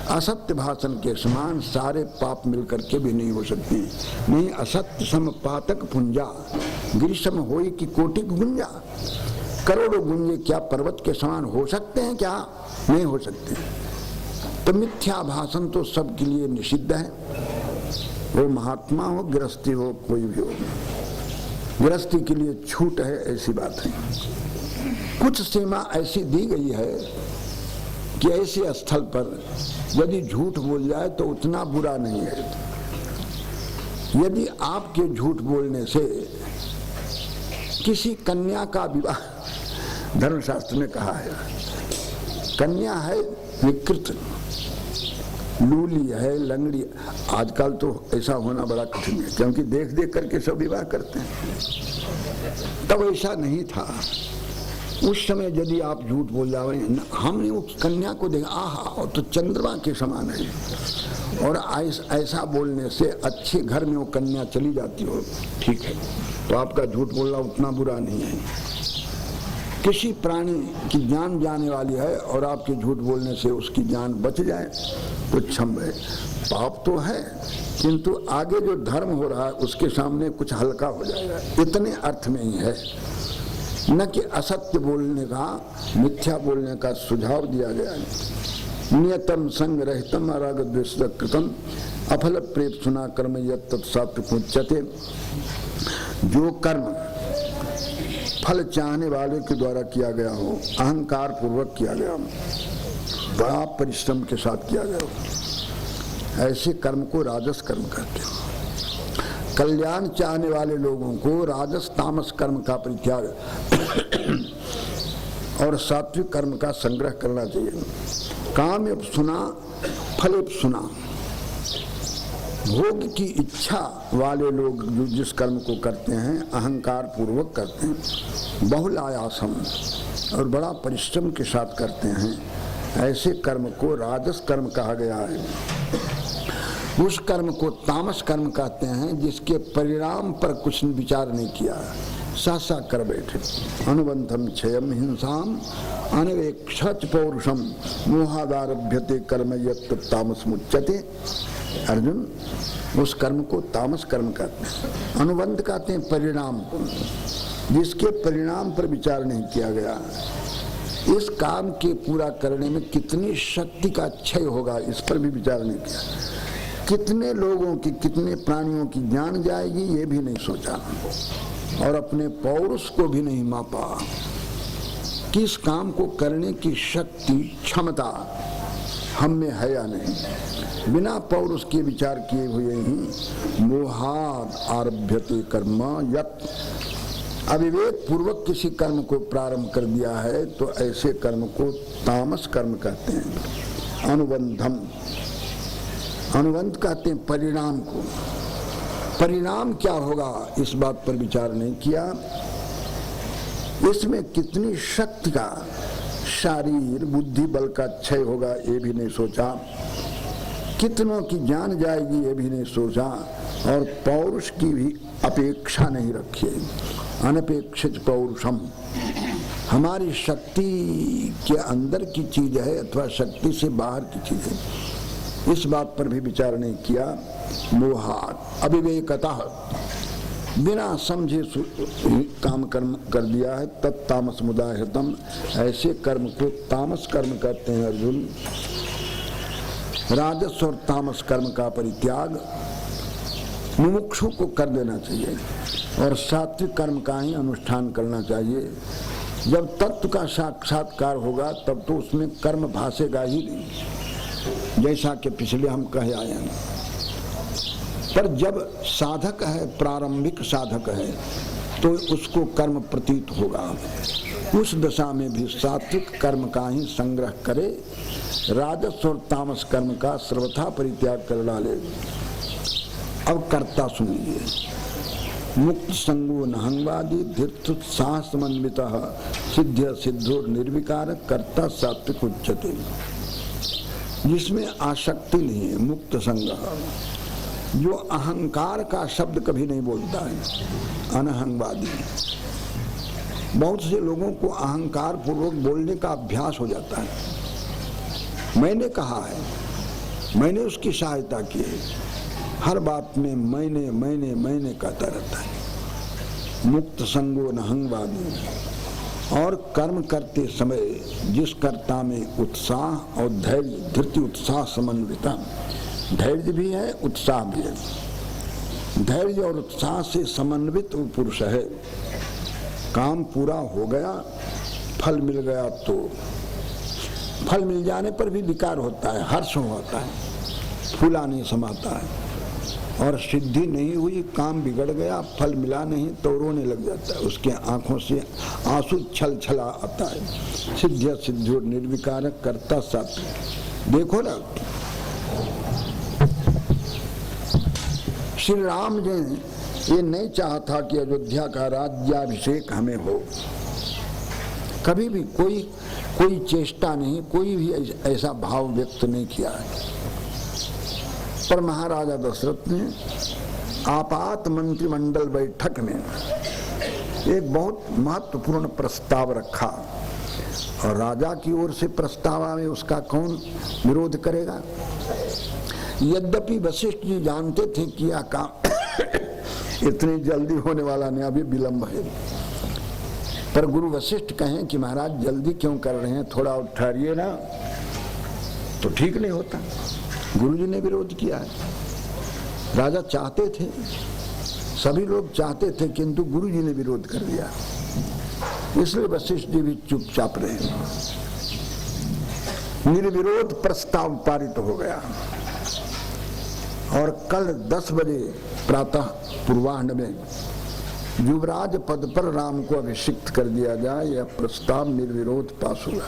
असत्य भाषण के समान सारे पाप मिल करके भी नहीं हो सकती। नहीं असत्य समपातक पुंजा, गिरिशम होई की कोटिक गुंजा। करोड़ों गुंजे क्या पर्वत के समान हो सकते हैं? क्या नहीं हो सकते। तो मिथ्या भाषण तो सबके लिए निषिद्ध है, वो महात्मा हो, गृहस्थी हो, कोई भी हो। गृहस्थी के लिए छूट है, ऐसी बात है। कुछ सीमा ऐसी दी गई है कि ऐसे स्थल पर यदि झूठ बोल जाए तो उतना बुरा नहीं है। यदि आपके झूठ बोलने से किसी कन्या का विवाह, धर्मशास्त्र में कहा है, कन्या है विकृत, लूली है, लंगड़ी, आजकल तो ऐसा होना बड़ा कठिन है क्योंकि देख देख करके सब विवाह करते हैं, तब ऐसा नहीं था। उस समय यदि आप झूठ बोल जाओ, हमने उस कन्या को देखा, आहा तो चंद्रमा के समान है, और ऐसा बोलने से अच्छे घर में वो कन्या चली जाती हो, ठीक है, तो आपका झूठ बोलना उतना बुरा नहीं है। किसी प्राणी की जान जाने वाली है और आपके झूठ बोलने से उसकी जान बच जाए तो क्षम है, पाप तो है, किंतु आगे जो धर्म हो रहा है उसके सामने कुछ हल्का हो जाएगा, इतने अर्थ में ही है। न कि असत्य बोलने का, मिथ्या बोलने का सुझाव दिया गया है। नियतम संग रहितम अराग द्वेषकृतम अफल प्रेत सुना कर्म यत् तत्सात्विक मुच्यते। जो कर्म फल चाहने वाले के द्वारा किया गया हो, अहंकार पूर्वक किया गया हो, बड़ा परिश्रम के साथ किया गया हो, ऐसे कर्म को राजस कर्म कहते हैं। कल्याण चाहने वाले लोगों को राजस तामस कर्म का परित्याग और सात्विक कर्म का संग्रह करना चाहिए। काम सुना फल सुना, भोग की इच्छा वाले लोग जो जिस कर्म को करते हैं अहंकार पूर्वक करते हैं, बहुल आयासम और बड़ा परिश्रम के साथ करते हैं, ऐसे कर्म को राजस कर्म कहा गया है। उस कर्म को तामस कर्म कहते हैं जिसके परिणाम पर कुछ विचार नहीं किया, सा कर बैठे। अनुबंधम क्षयम हिंसाम अनवेक्षच पौरुषम मोहादारभ्यते कर्म यत् तामस मुच्यते। अर्जुन, उस कर्म को तामस कर्म कहते हैं। अनुबंध कहते हैं परिणाम को, जिसके परिणाम पर विचार नहीं किया गया। इस काम के पूरा करने में कितनी शक्ति का क्षय होगा इस पर भी विचार नहीं किया। कितने लोगों की, कितने प्राणियों की जान जाएगी ये भी नहीं सोचा, और अपने पौरुष को भी नहीं मापा कि इस काम को करने की शक्ति क्षमता हम में है या नहीं। बिना पौरुष के विचार किए हुए ही मोहाद आरभ्यते कर्म यत्, अविवेक पूर्वक किसी कर्म को प्रारंभ कर दिया है तो ऐसे कर्म को तामस कर्म कहते हैं। अनुबंधम, अनुबंध कहते हैं परिणाम को। परिणाम क्या होगा इस बात पर विचार नहीं किया। इसमें कितनी शक्ति का, शारीर बुद्धि बल का क्षय होगा ये भी नहीं सोचा, कितनों की जान जाएगी ये भी नहीं सोचा, और पौरुष की भी अपेक्षा नहीं रखी। अनपेक्षित पौरुषम, हमारी शक्ति के अंदर की चीज है अथवा शक्ति से बाहर की चीज है, इस बात पर भी विचार नहीं किया। मोहात अविवेकतः, बिना समझे काम कर्म कर दिया है। तत्तामस मुदाहृतम, ऐसे कर्म को तामस कर्म कहते हैं। अर्जुन, राजस और तामस कर्म का परित्याग मुमुक्षु को कर देना चाहिए और सात्विक कर्म का ही अनुष्ठान करना चाहिए। जब तत्व का साक्षात्कार होगा तब तो उसमें कर्म भासेगा ही नहीं, जैसा कि पिछले हम कहे आए हैं। पर जब साधक है, प्रारंभिक साधक है, तो उसको कर्म प्रतीत होगा। उस दशा में भी सात्विक कर्म का ही संग्रह करे, राजस और तामस कर्म का सर्वथा परित्याग कर डाले। अब कर्ता सुनिए। मुक्त संगो नहंगवादी धीर्त्युत्साह समन्वितः सिद्ध सिद्धो निर्विकार कर्ता सात्विक उच्यते। जिसमें आसक्ति नहीं है, मुक्त संग, जो अहंकार का शब्द कभी नहीं बोलता है, अनहंगवादी। बहुत से लोगों को अहंकार पूर्वक बोलने का अभ्यास हो जाता है। मैंने कहा है, मैंने उसकी सहायता की है, हर बात में मैंने कहता रहता है। मुक्त संगो नहंगवादी। और कर्म करते समय जिस कर्ता में उत्साह और धैर्य, धृति उत्साह समन्विता, धैर्य भी है उत्साह भी है, धैर्य और उत्साह से समन्वित वो पुरुष है। काम पूरा हो गया फल मिल गया तो फल मिल जाने पर भी विकार होता है, हर्ष होता है, फूला नहीं समाता है। और सिद्धि नहीं हुई, काम बिगड़ गया, फल मिला नहीं तो रोने लग जाता है, उसके आंखों से आंसू छल छला आता है। सिद्ध सिद्धो निर्विकार करता सत्य। देखो ना, श्री राम जी ये नहीं चाहता कि अयोध्या का राज्याभिषेक हमें हो, कभी भी कोई चेष्टा नहीं, कोई भी ऐसा भाव व्यक्त नहीं किया है। पर महाराजा दशरथ ने आपात मंत्रिमंडल बैठक में एक बहुत महत्वपूर्ण प्रस्ताव रखा, और राजा की ओर से प्रस्ताव में उसका कौन विरोध करेगा। यद्यपि वशिष्ठ जी जानते थे कि यह काम इतनी जल्दी होने वाला नहीं, अभी विलंब है, पर गुरु वशिष्ठ कहें कि महाराज जल्दी क्यों कर रहे हैं, थोड़ा और ठहरिए ना, तो ठीक नहीं होता। गुरुजी ने विरोध किया है। राजा चाहते थे, सभी लोग चाहते थे, किंतु गुरुजी ने विरोध कर दिया, इसलिए वशिष्ठ जी भी चुपचाप रहे। निर्विरोध प्रस्ताव पारित हो गया, और कल 10 बजे प्रातः पूर्वाह्न में युवराज पद पर राम को अभिषिक्त कर दिया जाए, यह प्रस्ताव निर्विरोध पास हुआ।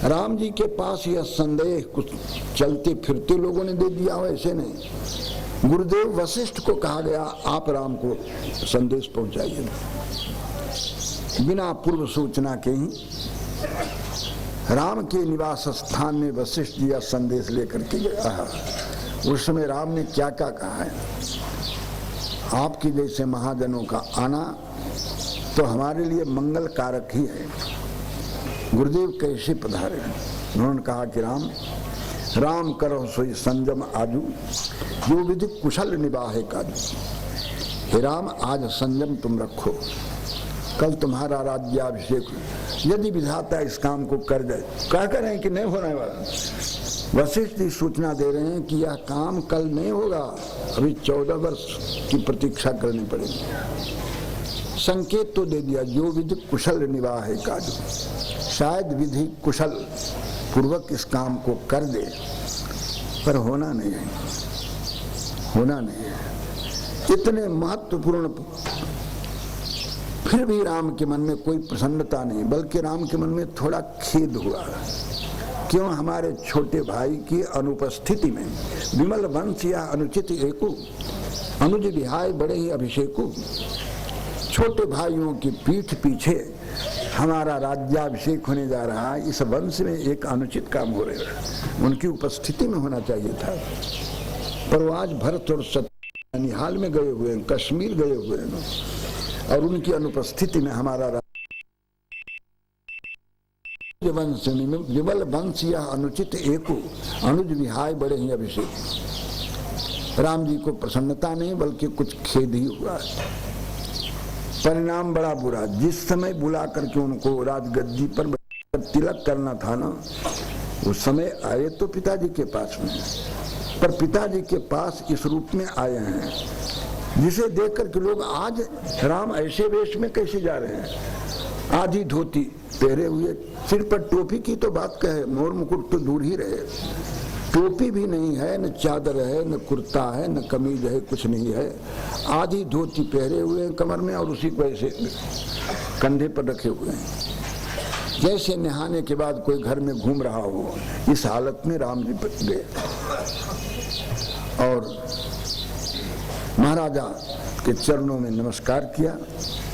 राम जी के पास यह संदेह कुछ चलते फिरते लोगों ने दे दिया हो, ऐसे नहीं। गुरुदेव वशिष्ठ को कहा गया, आप राम को संदेश पहुंचाइए। बिना पूर्व सूचना के ही राम के निवास स्थान में वशिष्ठ जी यह संदेश लेकर के गया। उस समय राम ने क्या क्या कहा है, आपकी जैसे महाजनों का आना तो हमारे लिए मंगल कारक ही है। गुरुदेव कैसे पधारे, उन्होंने कहा कि राम करो सोई संयम आजू, जो विधि कुशल निभाए काजू। हे राम, आज संयम तुम रखो, कल तुम्हारा राज्याभिषेक हो। यदि विधाता इस काम को कर दे, क्या करें कि नहीं होने वाला। वशिष्ठ जी सूचना दे रहे हैं कि यह काम कल नहीं होगा, अभी 14 वर्ष की प्रतीक्षा करनी पड़ेगी। संकेत तो दे दिया, जो विधि कुशल निभाए काजू, शायद विधि कुशल पूर्वक इस काम को कर दे, पर होना नहीं है, होना नहीं है। इतने महत्वपूर्ण, फिर भी राम के मन में कोई प्रसन्नता नहीं, बल्कि राम के मन में थोड़ा खेद हुआ। क्यों हमारे छोटे भाई की अनुपस्थिति में विमल वंश या अनुचित एकु, अनुज विहाय बड़े ही अभिषेकु। छोटे भाइयों की पीठ पीछे हमारा राज्याभिषेक होने जा रहा है, इस वंश में एक अनुचित काम हो रहा है, उनकी उपस्थिति में होना चाहिए था। पर वो आज भरत और शत्रुघ्न ननिहाल में गए हुए हैं, कश्मीर गए हुए हैं, और उनकी अनुपस्थिति में हमारा वंश विमल वंश या अनुचित एकु, अनुज विहाय बड़े ही अभिषेक। राम जी को प्रसन्नता नहीं, बल्कि कुछ खेद ही हुआ। परिणाम बड़ा बुरा। जिस समय बुला करके उनको राजगद्दी पर तिलक करना था ना, उस समय आए तो पिताजी के पास में, पर पिताजी के पास इस रूप में आए हैं जिसे देख करके लोग, आज राम ऐसे वेश में कैसे जा रहे हैं, आधी धोती पहरे हुए, सिर पर टोपी की तो बात कहे, मोर मुकुट तो दूर ही रहे, टोपी भी नहीं है, न चादर है, न कुर्ता है, न कमीज है, कुछ नहीं है, आधी धोती पहरे हुए हैं कमर में, और उसी को ऐसे कंधे पर रखे हुए हैं, जैसे नहाने के बाद कोई घर में घूम रहा हो। इस हालत में राम जी गए और महाराजा के चरणों में नमस्कार किया,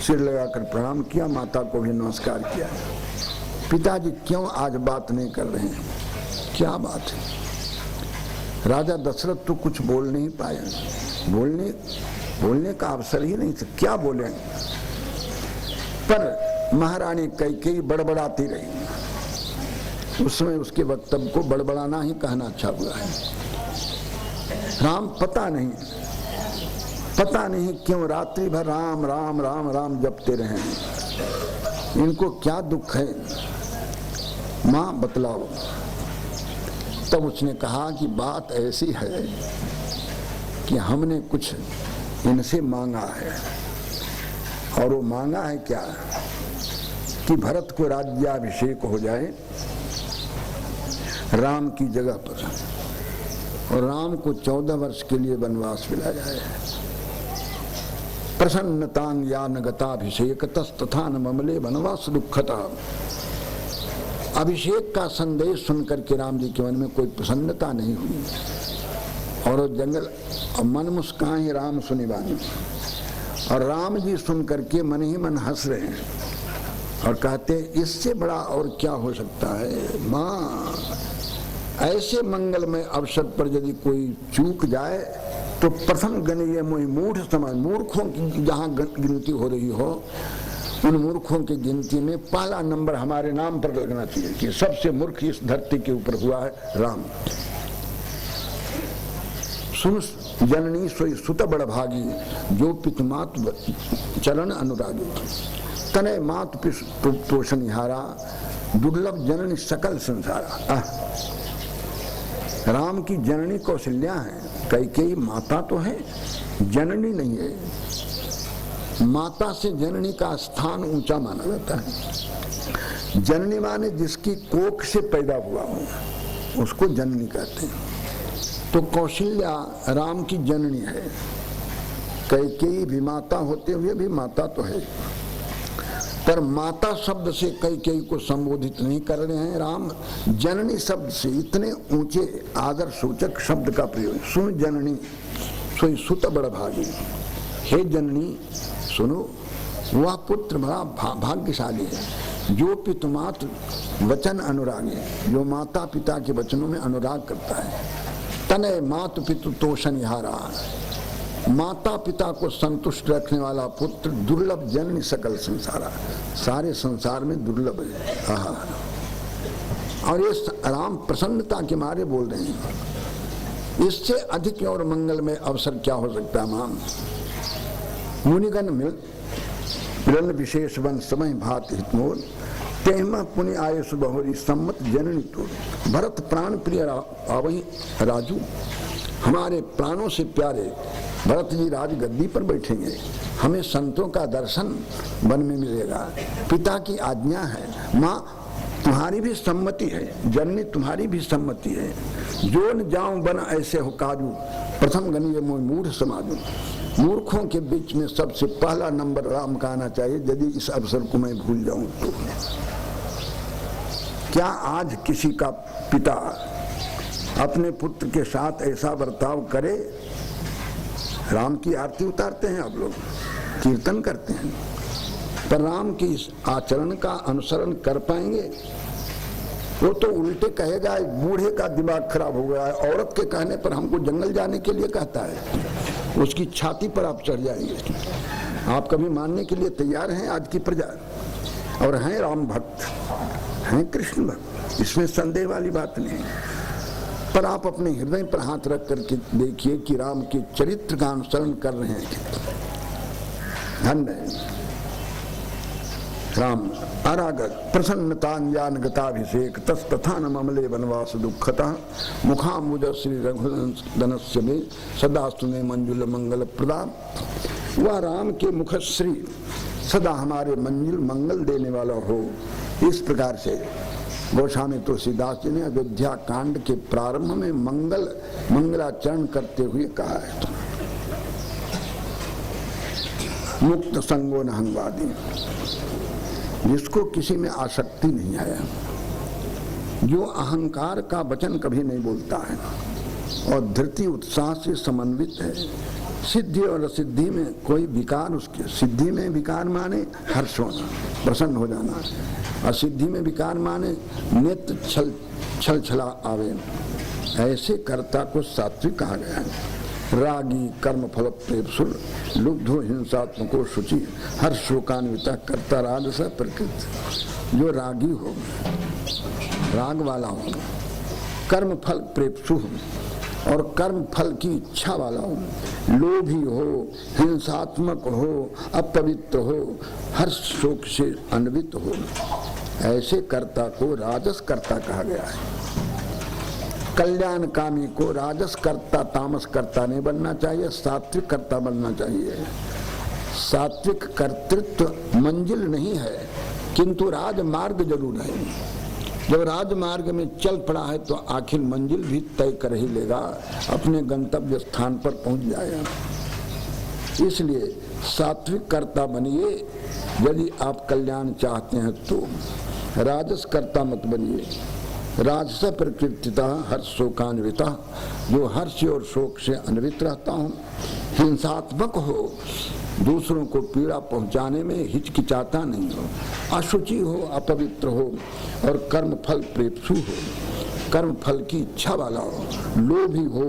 सिर लगाकर प्रणाम किया, माता को भी नमस्कार किया। पिताजी क्यों आज बात नहीं कर रहे हैं, क्या बात है। राजा दशरथ तो कुछ बोल नहीं पाए, बोलने का अवसर ही नहीं था, क्या बोले। पर महारानी कैकेयी बड़बड़ाती रही। उस समय उसके वक्तव्य को बड़बड़ाना ही कहना अच्छा हुआ है। राम पता नहीं क्यों रात्रि भर राम राम राम राम जपते रहे। इनको क्या दुख है, माँ बतलाओ। तब उसने कहा कि बात ऐसी है कि हमने कुछ इनसे मांगा है। और वो मांगा है क्या, कि भरत को राज्याभिषेक हो जाए राम की जगह पर, और राम को 14 वर्ष के लिए वनवास मिला जाए। प्रसन्नतांग या नगताभिषेक तथा न ममले वनवास दुखता। अभिषेक का संदेश सुनकर के राम जी के मन में कोई प्रसन्नता नहीं हुई, और जंगल मन मुस्काए राम सुनि बानी, और राम जी सुन करके मन ही मन हंस रहे हैं और कहते इससे बड़ा और क्या हो सकता है। माँ, ऐसे मंगलमय अवसर पर यदि कोई चूक जाए तो प्रथम गणीय मोहि मूढ़ समाज, मूर्खों की जहाँ गिनती हो रही हो उन मूर्खों की गिनती में पहला नंबर हमारे नाम पर लगना चाहिए कि सबसे मूर्ख इस धरती के ऊपर हुआ है राम। सुन जननी सोई सुत बड़ भागी, जो पितु मात चरण अनुरागी। तनय मात पोषणहारा, दुर्लभ जननी सकल संसारा। राम की जननी कौशल्या है, कैकेयी माता तो है, जननी नहीं है। माता से जननी का स्थान ऊंचा माना जाता है। जननी माने जिसकी कोख से पैदा हुआ हो उसको जननी कहते हैं। तो कौशल्या राम की जननी है, कैकेयी भी माता होते हुए भी माता तो है, पर माता शब्द से कैकेयी को संबोधित नहीं कर रहे हैं राम, जननी शब्द से इतने ऊंचे आदर सूचक शब्द का प्रयोग। सुन जननी सोई सुत बड़ भागी। हे जननी सुनो, वह पुत्र बड़ा भाग्यशाली है जो पितुमात वचन अनुरागी, जो माता पिता के वचनों में अनुराग करता है। तनय मातु पितु तोषणहारा, माता पिता को संतुष्ट रखने वाला पुत्र। दुर्लभ जननी सकल संसारा, सारे संसार में दुर्लभ है। और ये राम प्रसन्नता के मारे बोल रहे हैं। इससे अधिक और मंगलमय अवसर क्या हो सकता है। माम मुनिगण मिलन विशेष वन समय भात हितमोल, तेहमा पुण्य आये सुबहोरी सम्मत जननी तो। भरत प्राण प्रिय आवही राजू, हमारे प्राणों से प्यारे भरत जी राज गद्दी पर बैठेंगे, हमें संतों का दर्शन वन में मिलेगा। पिता की आज्ञा है, माँ तुम्हारी भी सम्मति है, जननी तुम्हारी भी सम्मति है। जो न जाऊं बन ऐसे हो काजू, प्रथम गणीय मोह मूढ़ समाजू। मूर्खों के बीच में सबसे पहला नंबर राम का आना चाहिए। यदि इस अवसर को मैं भूल जाऊं तो क्या आज किसी का पिता अपने पुत्र के साथ ऐसा बर्ताव करे। राम की आरती उतारते हैं आप लोग, कीर्तन करते हैं, पर राम के इस आचरण का अनुसरण कर पाएंगे? वो तो उल्टे कहेगा बूढ़े का दिमाग खराब हो गया है, औरत के कहने पर हमको जंगल जाने के लिए कहता है, उसकी छाती पर आप चढ़ जाएंगे। आप कभी मानने के लिए तैयार हैं आज की प्रजा? और हैं राम भक्त, हैं कृष्ण भक्त, इसमें संदेह वाली बात नहीं। पर आप अपने हृदय पर हाथ रख करके देखिए कि राम के चरित्र का अनुसरण कर रहे हैं। धन्य राम अरागत प्रसन्नतांजानगताभिषेक तस्तथा न ममले वनवास दुखता मुखामुज श्री रघुनंदनस्य में सदास्तु में मंजुल मंगल प्रदान। वह राम के मुखश्री सदा हमारे मंगल देने वाला हो। इस प्रकार से गोस्वामी तुलसीदास जी ने अयोध्या कांड के प्रारंभ में मंगलाचरण करते हुए कहा है। मुक्त संगो न हंगवादी, जिसको किसी में आसक्ति नहीं है, जो अहंकार का वचन कभी नहीं बोलता है और धृति उत्साह से समन्वित है। सिद्धि और असिद्धि में कोई विकार, उसके सिद्धि में विकार माने हर्ष होना, प्रसन्न हो जाना, असिद्धि में विकार माने नेत्र छल छला आवे। ऐसे कर्ता को सात्विक कहा गया है। रागी कर्म फल प्रेपसुर लुब्धो हिंसात्मको शुचि हर शोकान्विता कर्ता राग स प्रकृति। जो रागी हो, राग वाला हो, कर्म फल प्रेपसु हो और कर्म फल की इच्छा वाला हो, लोभी हो, हिंसात्मक हो, अपवित्र हो, हर शोक से अन्वित हो, ऐसे कर्ता को राजस कर्ता कहा गया है। कल्याण कामी को राजस कर्ता तामस कर्ता नहीं बनना चाहिए, सात्विक कर्ता बनना चाहिए। सात्विक कर्तृत्व मंजिल नहीं है किंतु राजमार्ग जरूर है। जब राजमार्ग में चल पड़ा है तो आखिर मंजिल भी तय कर ही लेगा, अपने गंतव्य स्थान पर पहुंच जाएगा। इसलिए सात्विक कर्ता बनिए यदि आप कल्याण चाहते हैं तो। राजस कर्ता मत बनिए। राजस प्रकृतिता हर्ष शोकान्विता, जो हर्ष और शोक से अन्वित रहता हूँ, हिंसात्मक हो, दूसरों को पीड़ा पहुंचाने में हिचकिचाता नहीं हो, अशुचि हो, अपवित्र हो और कर्म फल प्रेप्सु हो, कर्म फल की इच्छा वाला हो, लोभी हो,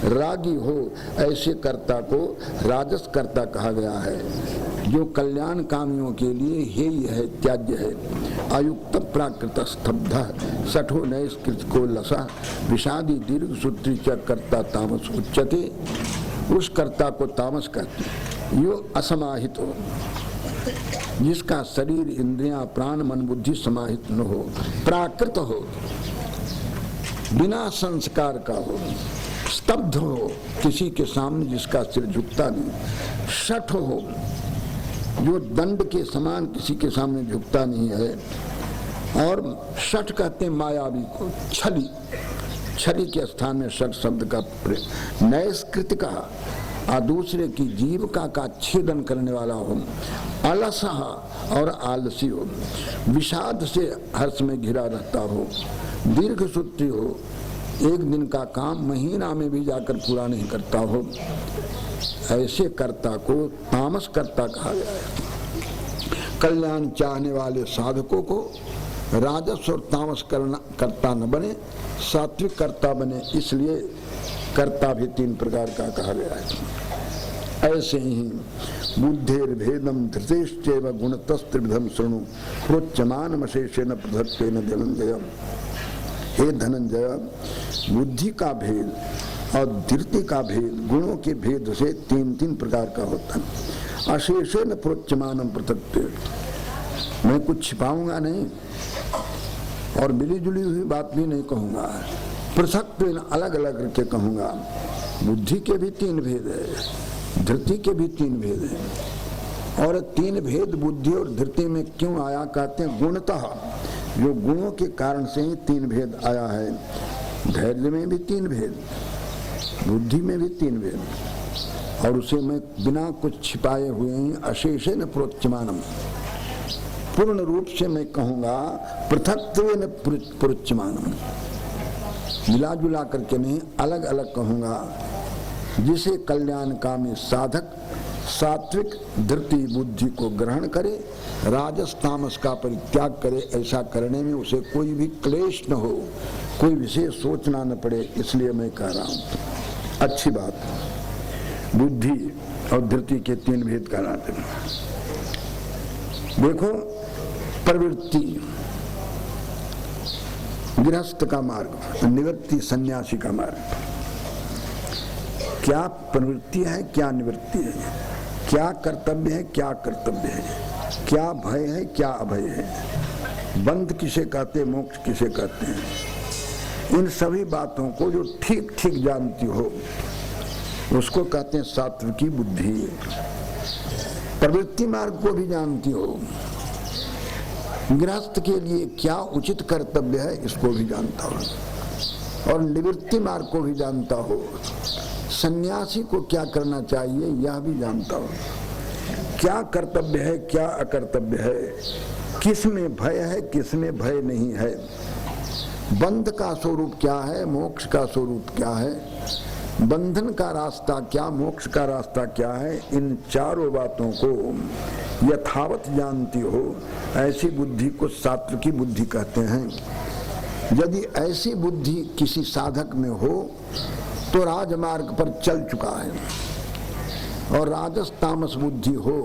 रागी हो, ऐसे कर्ता को राजस कर्ता कहा गया है। जो कल्याण कामियों के लिए हेय है, त्याज्य है। अयुक्त प्राकृत स्तब्ध सठो नैष्कृत को लसा विषादी दीर्घ सूत्री च कर्ता तामस उच्यते। उस कर्ता को तामस कहते। यो असमाहित हो, जिसका शरीर इंद्रियां प्राण मन बुद्धि समाहित न हो, प्राकृत हो, बिना संस्कार का हो, स्तब्ध हो, किसी के सामने जिसका सिर झुकता नहीं, शठ हो, जो दंड के समान किसी के सामने झुकता नहीं है। और शठ कहते हैं मायावी को, छली, छली के स्थान में शठ शब्द का प्रयोग। नैष्कृत कहा और दूसरे की जीविका का छेदन करने वाला हो, अलस और आलसी हो, विषाद से हर्ष में घिरा रहता हो, दीर्घ सूत्री हो, एक दिन का काम महीना में भी जाकर पूरा नहीं करता हो, ऐसे कर्ता को तामस कर्ता कहा गया है। कल्याण चाहने वाले साधकों को राजस और तामस कर्ता न बने, सात्विक कर्ता बने। इसलिए कर्ता भी तीन प्रकार का कहा गया है। ऐसे ही बुद्धेर भेदम धृतेश्चैव गुणतस्त्रिविधम शृणु प्रोच्यमानमशेषेण पृथक्त्वेन धनंजय। हे धनंजय, बुद्धि का भेद और धृति का भेद, गुणों के भेद से तीन तीन प्रकार का होता है। अशेषेण प्रोच्यमानम पृथक्त्वेन, मैं कुछ छिपाऊंगा नहीं और मिली जुली हुई बात भी नहीं कहूंगा, पृथक्त्वेन अलग अलग करके कहूंगा। बुद्धि के भी तीन भेद है, धृति के भी तीन भेद है। और तीन भेद बुद्धि और धृति में क्यों आया, कहते हैं गुणतः, जो गुणों के कारण से ही तीन भेद आया है। धैर्य में भी तीन भेद, बुद्धि में भी तीन भेद, और उसे मैं बिना कुछ छिपाए हुए ही अशेषेण प्रोच्यमानम, पूर्ण रूप से मैं कहूंगा, पृथक्त्वेन प्रोच्यमानम, मिला जुला करके नहीं, अलग अलग कहूंगा। जिसे कल्याणकामी साधक सात्विक धृति बुद्धि को ग्रहण करे, राजस तामस का परित्याग करे, ऐसा करने में उसे कोई भी क्लेश न हो, कोई विशेष सोचना न पड़े। इसलिए मैं कह रहा हूं, अच्छी बात। बुद्धि और धृति के तीन भेद कहलाते हैं। देखो, प्रवृत्ति गृहस्थ का मार्ग, निवृत्ति सन्यासी का मार्ग। क्या प्रवृत्ति है, क्या निवृत्ति है, क्या कर्तव्य है, क्या कर्तव्य है, क्या भय है, क्या अभय है, बंध किसे कहते हैं, मोक्ष किसे कहते हैं। इन सभी बातों को जो ठीक ठीक जानती हो उसको कहते हैं सात्विकी बुद्धि। प्रवृत्ति मार्ग को भी जानती हो, गृहस्थ के लिए क्या उचित कर्तव्य है इसको भी जानता हो, और निवृत्ति मार्ग को भी जानता हो, सन्यासी को क्या करना चाहिए यह भी जानता हो, क्या कर्तव्य है, क्या अकर्तव्य है, किस में भय है, किस में भय नहीं है, बंध का स्वरूप क्या है, मोक्ष का स्वरूप क्या है, बंधन का रास्ता क्या, मोक्ष का रास्ता क्या है। इन चारों बातों को यथावत जानती हो, ऐसी बुद्धि को सात्विकी बुद्धि कहते हैं। यदि ऐसी बुद्धि किसी साधक में हो तो राजमार्ग पर चल चुका है, और राजस तामस बुद्धि हो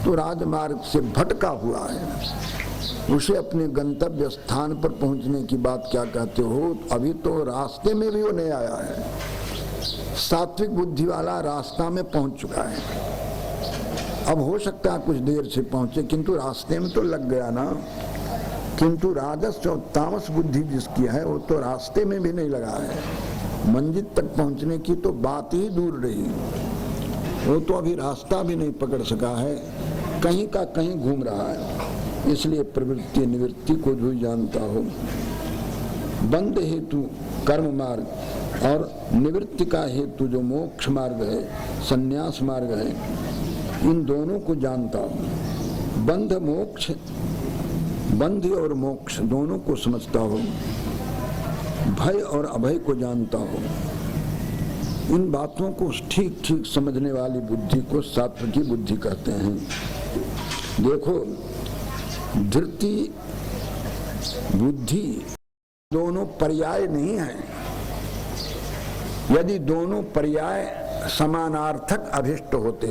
तो राजमार्ग से भटका हुआ है। उसे अपने गंतव्य स्थान पर पहुंचने की बात क्या कहते हो, अभी तो रास्ते में भी वो नहीं आया है। सात्विक बुद्धि वाला रास्ता में पहुंच चुका है, अब हो सकता है कुछ देर से पहुंचे, किंतु रास्ते में तो लग गया ना। किंतु राजस और तामस बुद्धि जिसकी है वो तो रास्ते में भी नहीं लगा है, मंजिल तक पहुंचने की तो बात ही दूर रही, वो तो अभी रास्ता भी नहीं पकड़ सका है, कहीं का कहीं घूम रहा है। इसलिए प्रवृत्ति निवृत्ति को जो जानता हो। बंध हेतु कर्म मार्ग और निवृत्ति का हेतु जो मोक्ष मार्ग है, संन्यास मार्ग है, इन दोनों को जानता हो। बंध मोक्ष, बंध और मोक्ष दोनों को समझता हो। भय और अभय को जानता हो। इन बातों को ठीक ठीक समझने वाली बुद्धि को सात्विकी बुद्धि कहते हैं। देखो, धृति बुद्धि दोनों पर्याय नहीं है। यदि दोनों पर्याय समानार्थक अभिष्ट होते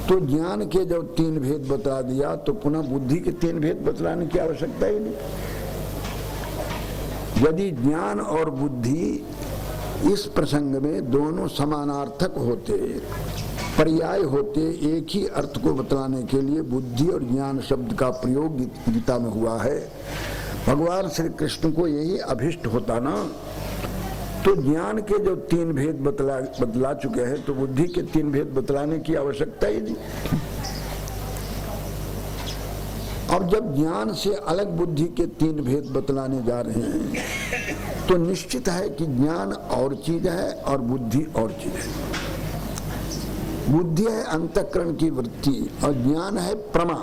तो ज्ञान के जब तीन भेद बता दिया तो पुनः बुद्धि के तीन भेद बतलाने की आवश्यकता ही नहीं। यदि ज्ञान और बुद्धि इस प्रसंग में दोनों समानार्थक होते, पर्याय होते, एक ही अर्थ को बतलाने के लिए बुद्धि और ज्ञान शब्द का प्रयोग गीता में हुआ है। भगवान श्री कृष्ण को यही अभिष्ट होता ना, तो ज्ञान के जो तीन भेद बतला चुके हैं तो बुद्धि के तीन भेद बतलाने की आवश्यकता ही नहीं। अब जब ज्ञान से अलग बुद्धि के तीन भेद बतलाने जा रहे हैं तो निश्चित है कि ज्ञान और चीज है और बुद्धि और चीज है। बुद्धि है अंतःकरण की वृत्ति और ज्ञान है प्रमा।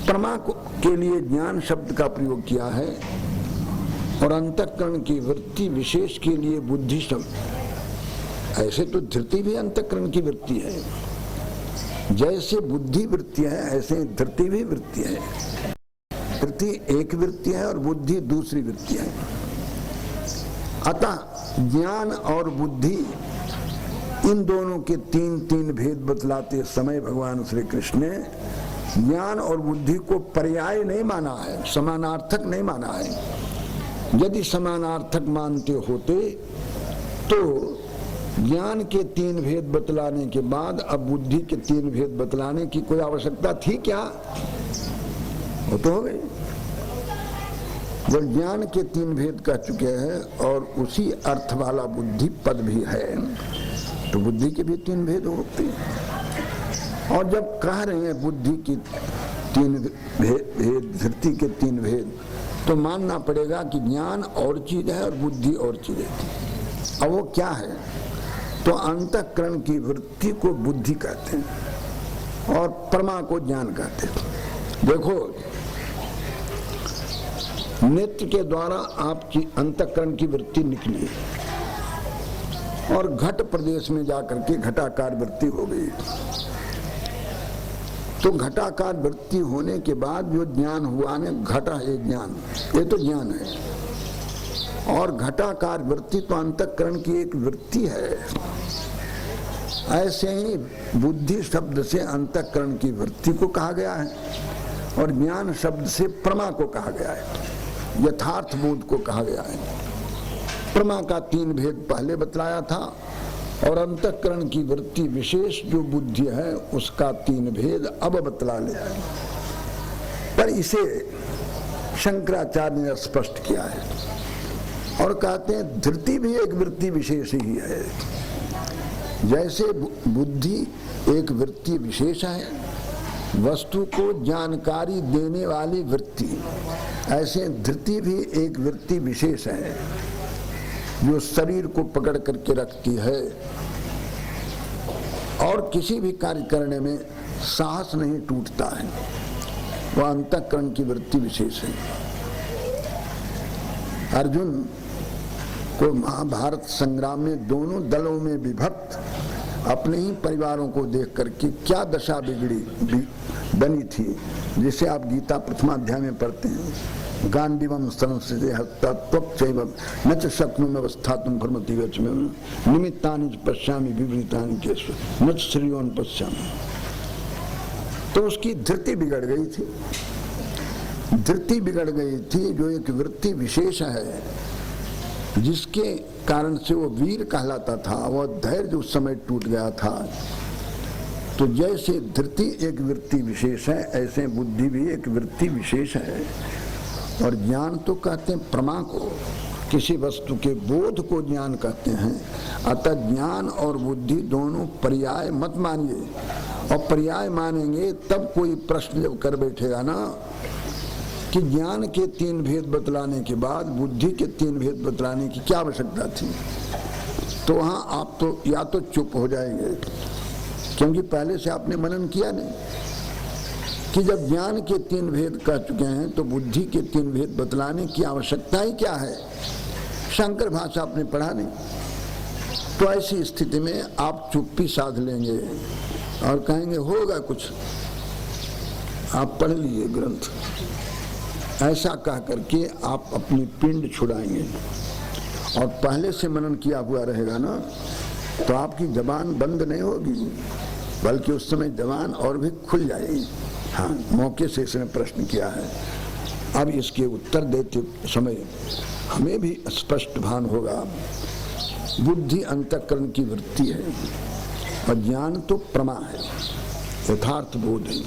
प्रमा के लिए ज्ञान शब्द का प्रयोग किया है और अंतःकरण की वृत्ति विशेष के लिए बुद्धि शब्द। ऐसे तो धृति भी अंतःकरण की वृत्ति है। जैसे बुद्धि वृत्ति है ऐसे धृति भी वृत्ति है। धृति एक वृत्ति है और बुद्धि दूसरी वृत्ति है। अतः ज्ञान और बुद्धि इन दोनों के तीन तीन भेद बतलाते समय भगवान श्री कृष्ण ने ज्ञान और बुद्धि को पर्याय नहीं माना है, समानार्थक नहीं माना है। यदि समानार्थक मानते होते तो ज्ञान के तीन भेद बतलाने के बाद अब बुद्धि के तीन भेद बतलाने की कोई आवश्यकता थी क्या? वो तो हो गई। जब ज्ञान के तीन भेद कह चुके हैं और उसी अर्थ वाला बुद्धि पद भी है तो बुद्धि के भी तीन भेद होते हैं। और जब कह रहे हैं बुद्धि की तीन भेद, धृति के तीन भेद, तो मानना पड़ेगा कि ज्ञान और चीज है और बुद्धि और चीज है। अब वो क्या है? तो अंतःकरण की वृत्ति को बुद्धि कहते हैं और प्रमा को ज्ञान कहते हैं। देखो, नेत्र के द्वारा आपकी अंतःकरण की वृत्ति निकली और घट प्रदेश में जाकर के घटाकार वृत्ति हो गई। तो घटाकार वृत्ति होने के बाद जो ज्ञान हुआ ने, घटा है ज्ञान, ये तो ज्ञान है। और घटाकार वृत्ति तो अंतःकरण की एक वृत्ति है। ऐसे ही बुद्धि शब्द से अंतःकरण की वृत्ति को कहा गया है और ज्ञान शब्द से प्रमा को कहा गया है, यथार्थ बोध को कहा गया है। प्रमा का तीन भेद पहले बतलाया था और अंतःकरण की वृत्ति विशेष जो बुद्धि है उसका तीन भेद अब बतला लिया है। पर इसे शंकराचार्य ने स्पष्ट किया है और कहते हैं धृति भी एक वृत्ति विशेष ही है। जैसे बुद्धि एक वृत्ति विशेष है, वस्तु को जानकारी देने वाली वृत्ति, ऐसे धृति भी एक वृत्ति विशेष है जो शरीर को पकड़ करके रखती है और किसी भी कार्य करने में साहस नहीं टूटता है। वह अंतःकरण की वृत्ति विशेष है। अर्जुन को महाभारत संग्राम में दोनों दलों में विभक्त अपने ही परिवारों को देख करके क्या दशा बनी थी, जिसे आप गीता प्रथमाध्याय में पढ़ते हैं। गांडीवम संस्थिते हस्ता त्वक्चैव न च शक्नुमि अवस्थातुं भ्रमति वच में निमित्तानि च पश्यामि विपरीतानि केषु न च श्रेयोन् पश्यामि। तो उसकी धृति बिगड़ गई थी। धृति बिगड़ गई थी जो एक वृत्ति विशेष है, जिसके कारण से वो वीर कहलाता था। वह धैर्य उस समय टूट गया था। तो जैसे धृति एक वृत्ति विशेष है, ऐसे बुद्धि भी एक वृत्ति विशेष है। और ज्ञान तो कहते हैं प्रमा को, किसी वस्तु के बोध को ज्ञान कहते हैं। अतः ज्ञान और बुद्धि दोनों पर्याय मत मानिए और पर्याय मानेंगे तब कोई प्रश्न जब कर बैठेगा ना कि ज्ञान के 3 भेद बतलाने के बाद बुद्धि के 3 भेद बतलाने की क्या आवश्यकता थी, तो वहां आप तो या तो चुप हो जाएंगे, क्योंकि पहले से आपने मनन किया नहीं कि जब ज्ञान के 3 भेद कह चुके हैं तो बुद्धि के 3 भेद बतलाने की आवश्यकता ही क्या है। शंकर भाषा आपने पढ़ा नहीं, तो ऐसी स्थिति में आप चुप्पी साध लेंगे और कहेंगे होगा कुछ, आप पढ़ लीजिए ग्रंथ। ऐसा कह करके आप अपनी पिंड छुड़ाएंगे। और पहले से मनन किया हुआ रहेगा ना, तो आपकी जबान बंद नहीं होगी, बल्कि उस समय जबान और भी खुल जाएगी। हाँ, मौके से इसने प्रश्न किया है। अब इसके उत्तर देते समय हमें भी स्पष्ट भान होगा। बुद्धि अंतःकरण की वृत्ति है और ज्ञान तो प्रमा है, यथार्थ बोध है।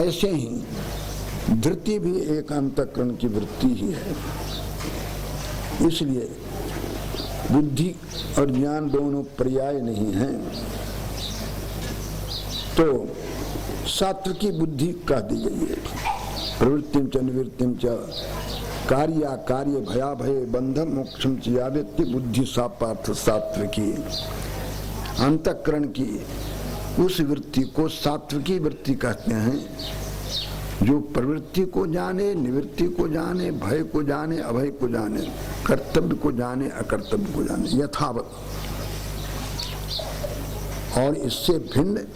ऐसे ही धृति भी एक अंतःकरण की वृत्ति ही है। इसलिए बुद्धि और ज्ञान दोनों पर्याय नहीं हैं। तो सात्विकी बुद्धि कह दी गई है। प्रवृत्तिम च निवृत्तिम च कार्या कार्य भया भय बंधम मोक्षम च या व्यक्ति बुद्धि सा पार्थ सात्विकी। अंतःकरण की उस वृत्ति को सात्विकी वृत्ति कहते हैं, जो प्रवृत्ति को जाने, निवृत्ति को जाने, भय को जाने, अभय को जाने, कर्तव्य को जाने, अकर्तव्य को जाने, यथावत। और इससे भिन्न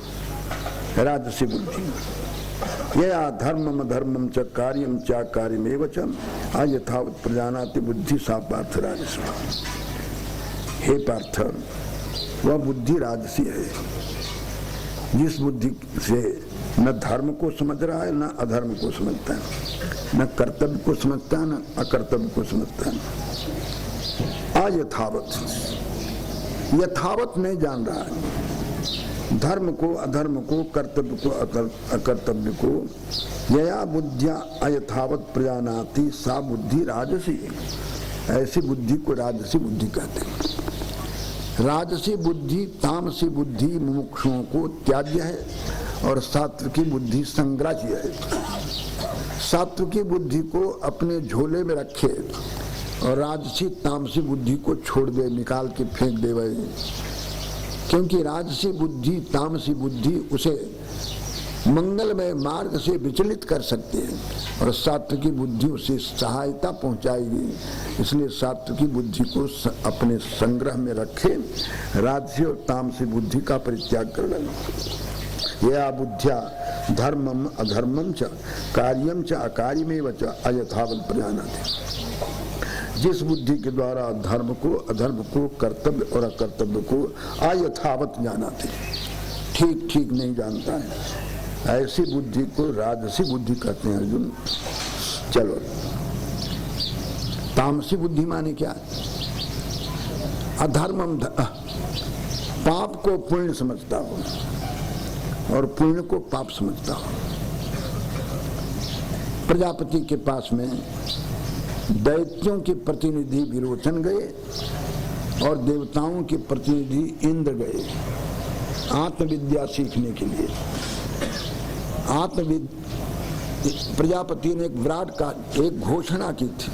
राजसी बुद्धि। यया धर्मम धर्मम च कार्यम च कार्यमेव च अयथावत प्रजानाति बुद्धि सा पार्थ राजसी। हे पार्थ, वह बुद्धि राजसी है जिस बुद्धि से न धर्म को समझ रहा है, न अधर्म को समझता है, न कर्तव्य को समझता है, न अकर्तव्य को समझता है। अयथावत, यथावत नहीं जान रहा है। धर्म को, अधर्म को, कर्तव्य को, अकर्तव्य को यया बुद्धिया अयथावत प्रजानाति सा बुद्धि राजसी। ऐसी बुद्धि को राजसी बुद्धि कहते हैं। राजसी बुद्धि तामसी बुद्धि मुमुक्षुओं को त्याज्य है और सात्विकी बुद्धि संग्राह्य है। सात्विकी बुद्धि को अपने झोले में रखे और राजसी तामसी बुद्धि को छोड़ दे, निकाल के फेंक दे वही। क्योंकि राजसी बुद्धि तामसी बुद्धि उसे मंगलमय मार्ग से विचलित कर सकती है और सात्विकी बुद्धि उसे सहायता पहुंचाएगी। इसलिए सात्विकी बुद्धि को अपने संग्रह में रखे, राजसी और तामसी बुद्धि का परित्याग कर लेना। यह बुद्धिया धर्मम अधर्मम च कार्यम च अकार्यमेव च अयथावत प्रजानाति। जिस बुद्धि के द्वारा धर्म को, अधर्म को, कर्तव्य और अकर्तव्य को अयथावत जानाते, ठीक ठीक नहीं जानता है, ऐसी बुद्धि को राजसी बुद्धि कहते हैं अर्जुन। चलो, तामसी बुद्धि माने क्या? अधर्मम, पाप को पुण्य समझता हो और पुण्य को पाप समझता हो। प्रजापति के पास में दैत्यों के प्रतिनिधि विरोचन गए और देवताओं के प्रतिनिधि इंद्र गए आत्मविद्या सीखने के लिए। प्रजापति ने एक विराट का एक घोषणा की थी,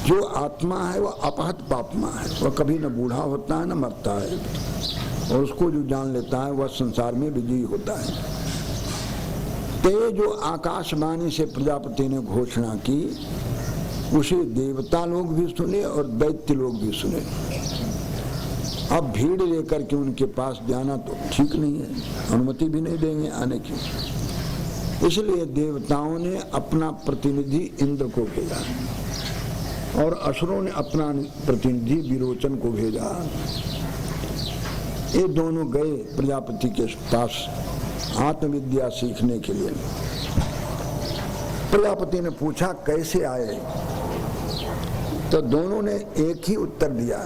जो आत्मा है वह अपहत पापमा है, वह कभी न बूढ़ा होता है न मरता है, और उसको जो जान लेता है वह संसार में विजयी होता है। ते जो आकाशवाणी से प्रजापति ने घोषणा की, उसे देवता लोग भी सुने और दैत्य लोग भी सुने। अब भीड़ लेकर के उनके पास जाना तो ठीक नहीं है, अनुमति भी नहीं देंगे आने की। इसलिए देवताओं ने अपना प्रतिनिधि इंद्र को भेजा और असुरों ने अपना प्रतिनिधि विरोचन को भेजा। ये दोनों गए प्रजापति के पास आत्मविद्या सीखने के लिए। प्रजापति ने पूछा कैसे आए, तो दोनों ने एक ही उत्तर दिया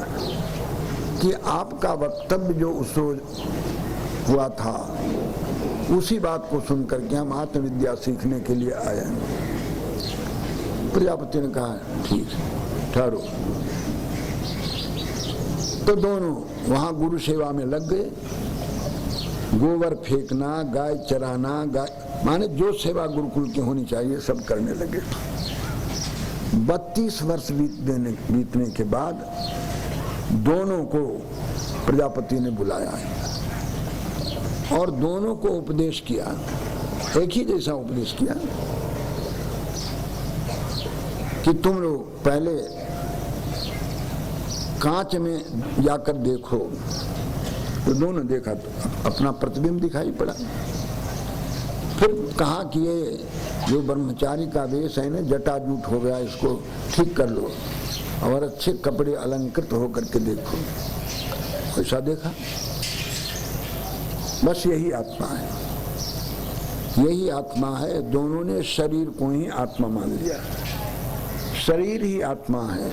कि आपका वक्तव्य जो उस रोज हुआ था उसी बात को सुनकर के हम आत्मविद्या सीखने के लिए आए हैं। प्रजापति ने कहा ठीक ठहरो। तो दोनों वहां गुरु सेवा में लग गए गोबर फेंकना, गाय चराना, माने जो सेवा गुरुकुल की होनी चाहिए सब करने लगे। 32 वर्ष बीतने के बाद दोनों को प्रजापति ने बुलाया और दोनों को उपदेश किया, एक ही जैसा उपदेश किया कि तुम लोग पहले कांच में जाकर देखो। तो दोनों देखा तो अपना प्रतिबिंब दिखाई पड़ा। फिर कहा कि ये जो ब्रह्मचारी का वेश है ना, जटाजूट हो गया, इसको ठीक कर लो और अच्छे कपड़े अलंकृत होकर के देखो। ऐसा देखा। बस यही आत्मा है, यही आत्मा है। दोनों ने शरीर को ही आत्मा मान लिया। शरीर ही आत्मा है,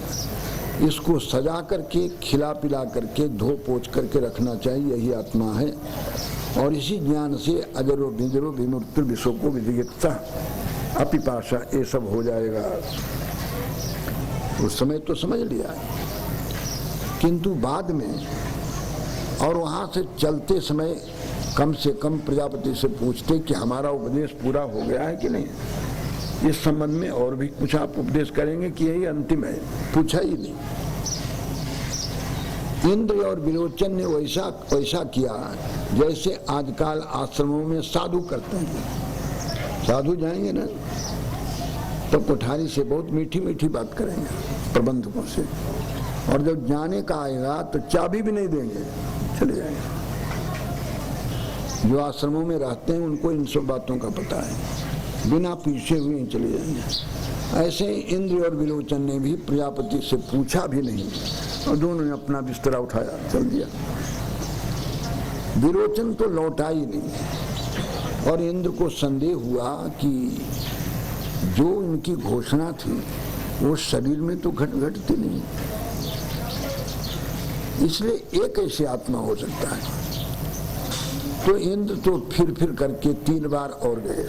इसको सजा करके, खिला पिला करके, धो पोछ करके रखना चाहिए, यही आत्मा है। और इसी ज्ञान से अजरो बिजरो विमुक्ति विशोको विदिगता अपिपाशा ये सब हो जाएगा। उस समय तो समझ लिया, किंतु बाद में और वहां से चलते समय कम से कम प्रजापति से पूछते कि हमारा उपदेश पूरा हो गया है कि नहीं, इस संबंध में और भी कुछ आप उपदेश करेंगे कि यही अंतिम है। पूछा ही नहीं। इंद्र और विरोचन ने वैसा किया जैसे आजकल आश्रमों में साधु करते हैं। साधु जाएंगे ना तो कोठारी से बहुत मीठी मीठी बात करेंगे प्रबंधकों से, और जब जाने का आएगा तो चाबी भी नहीं देंगे, चले जाएंगे। जो आश्रमों में रहते हैं उनको इन सब बातों का पता है, बिना पीछे हुए चले जाएंगे। ऐसे ही इंद्र और विरोचन ने भी प्रजापति से पूछा भी नहीं और दोनों ने अपना बिस्तरा उठाया, चल दिया। विरोचन तो लौटा ही नहीं और इंद्र को संदेह हुआ कि जो इनकी घोषणा थी वो शरीर में तो घटती नहीं, इसलिए एक ऐसी आत्मा हो सकता है। तो इंद्र तो फिर करके 3 बार और गए,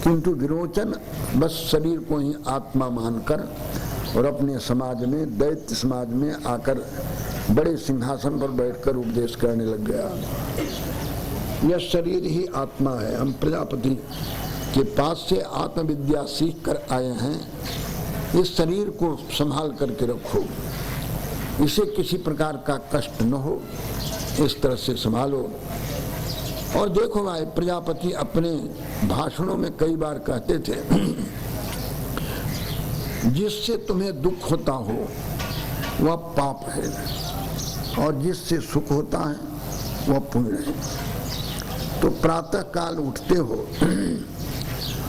किंतु विरोचन बस शरीर को ही आत्मा मानकर और अपने समाज में, दैत्य समाज में आकर बड़े सिंहासन पर बैठकर उपदेश करने लग गया। यह शरीर ही आत्मा है। हम प्रजापति के पास से आत्मविद्या सीख कर आए हैं। इस शरीर को संभाल करके रखो, इसे किसी प्रकार का कष्ट न हो, इस तरह से संभालो। और देखो भाई, प्रजापति अपने भाषणों में कई बार कहते थे जिससे तुम्हें दुख होता हो वह पाप है और जिससे सुख होता है वह पुण्य है। तो प्रातः काल उठते हो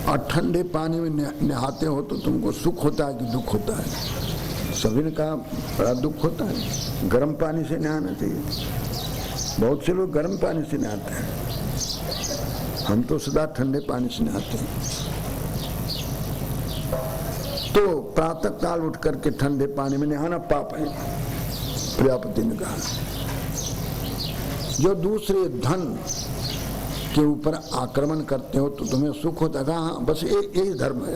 और ठंडे पानी में नहाते हो तो तुमको सुख होता है कि दुख होता है? सभी ने कहा बड़ा दुख होता है, गर्म पानी से नहाना चाहिए। बहुत से लोग गर्म पानी से नहाते हैं, हम तो सदा ठंडे पानी से नहाते हैं। तो प्रातः काल उठ करके ठंडे पानी में नहाना पाप है, प्रजापति ने कहा। जो दूसरे धन के ऊपर आक्रमण करते हो तो तुम्हें सुख होता है? हाँ, बस यही धर्म है।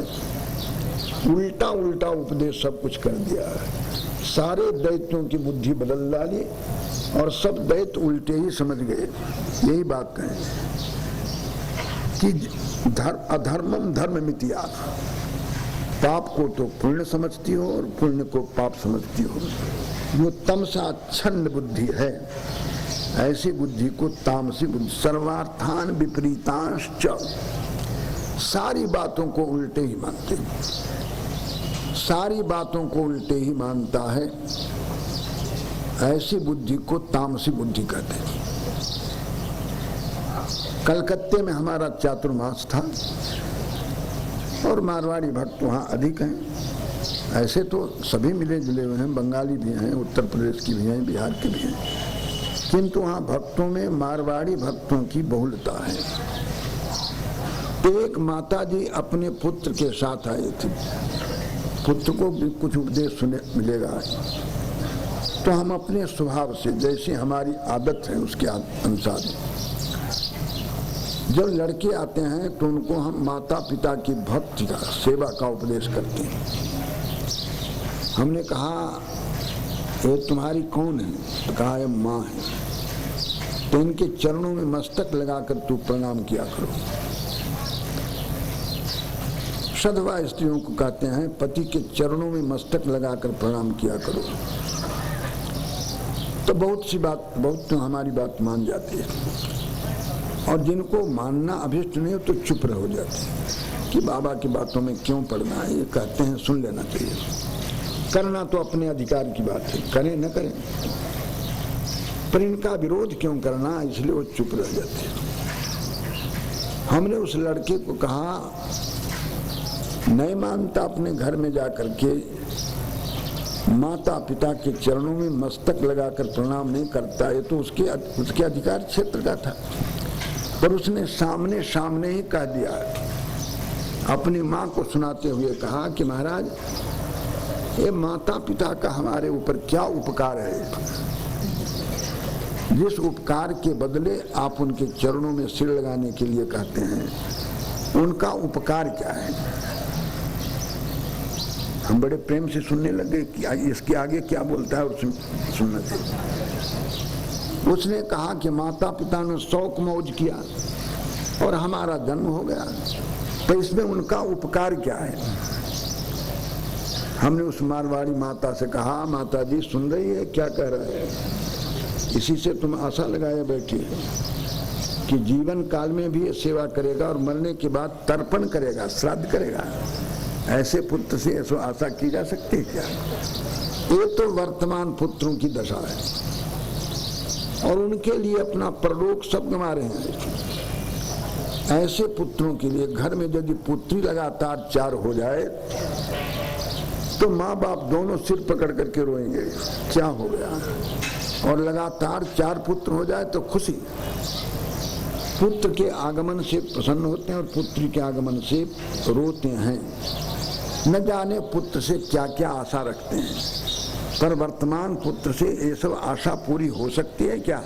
उल्टा उल्टा उपदेश सब कुछ कर दिया है। सारे दैत्यों की बुद्धि बदल डाली और सब दैत्य उल्टे ही समझ गए। यही बात कहें कि अधर्मम धर्म मितिया, पाप को तो पुण्य समझती हो और पुण्य को पाप समझती हो। जो तमसा छन्न बुद्धि है, ऐसी बुद्धि को तामसी बुद्धि। सर्वार्थान विपरीतांश्च, सारी बातों को उल्टे ही मानते हैं, सारी बातों को उल्टे ही मानता है, ऐसी बुद्धि को तामसी बुद्धि कहते हैं। कलकत्ते में हमारा चातुर्मास था और मारवाड़ी भक्त वहाँ अधिक हैं। ऐसे तो सभी मिले जुले हुए हैं, बंगाली भी हैं, उत्तर प्रदेश की भी हैं, बिहार के भी हैं, किंतु वहाँ भक्तों में मारवाड़ी भक्तों की बहुलता है। एक माता जी अपने पुत्र के साथ आई थी, पुत्र को भी कुछ उपदेश सुने मिलेगा, तो हम अपने स्वभाव से, जैसे हमारी आदत है उसके अनुसार, जब लड़के आते हैं तो उनको हम माता पिता की भक्ति का, सेवा का उपदेश करते हैं। हमने कहा ये तुम्हारी कौन है? तो कहा ये माँ है। तो इनके चरणों में मस्तक लगाकर तू प्रणाम किया करो। सधवा स्त्रियों को कहते हैं पति के चरणों में मस्तक लगाकर प्रणाम किया करो। तो बहुत तो हमारी बात मान जाती है, और जिनको मानना अभिष्ट नहीं हो तो चुप रह जाते हैं कि बाबा की बातों में क्यों पड़ना है। ये कहते हैं सुन लेना चाहिए, करना तो अपने अधिकार की बात है, करें न करें, पर इनका विरोध क्यों करना, इसलिए वो चुप रह जाते हैं। हमने उस लड़के को कहा नहीं मानता, अपने घर में जाकर के माता पिता के चरणों में मस्तक लगाकर प्रणाम नहीं करता, ये तो उसके अधिकार क्षेत्र का था। पर उसने सामने ही कह दिया, अपनी माँ को सुनाते हुए कहा कि महाराज ये माता पिता का हमारे ऊपर क्या उपकार है, जिस उपकार के बदले आप उनके चरणों में सिर लगाने के लिए कहते हैं, उनका उपकार क्या है। हम बड़े प्रेम से सुनने लगे कि इसके आगे क्या बोलता है, और सुनना चाहिए। उसने कहा कि माता पिता ने शौक मौज किया और हमारा जन्म हो गया, तो इसमें उनका उपकार क्या है। हमने उस मारवाड़ी माता से कहा, माता जी सुन रही है क्या कह रहा है, इसी से तुम आशा लगाए बैठी है कि जीवन काल में भी ये सेवा करेगा और मरने के बाद तर्पण करेगा, श्राद्ध करेगा। ऐसे पुत्र से ऐसा आशा की जा सकती है क्या। ये तो वर्तमान पुत्रों की दशा है और उनके लिए अपना परलोक सब गंवा रहे हैं। ऐसे पुत्रों के लिए घर में यदि पुत्री लगातार 4 हो जाए तो माँ बाप दोनों सिर पकड़ करके रोएंगे, क्या हो गया। और लगातार 4 पुत्र हो जाए तो खुशी, पुत्र के आगमन से प्रसन्न होते हैं और पुत्री के आगमन से रोते हैं। न जाने पुत्र से क्या क्या आशा रखते हैं, पर वर्तमान पुत्र से ये सब आशा पूरी हो सकती है क्या,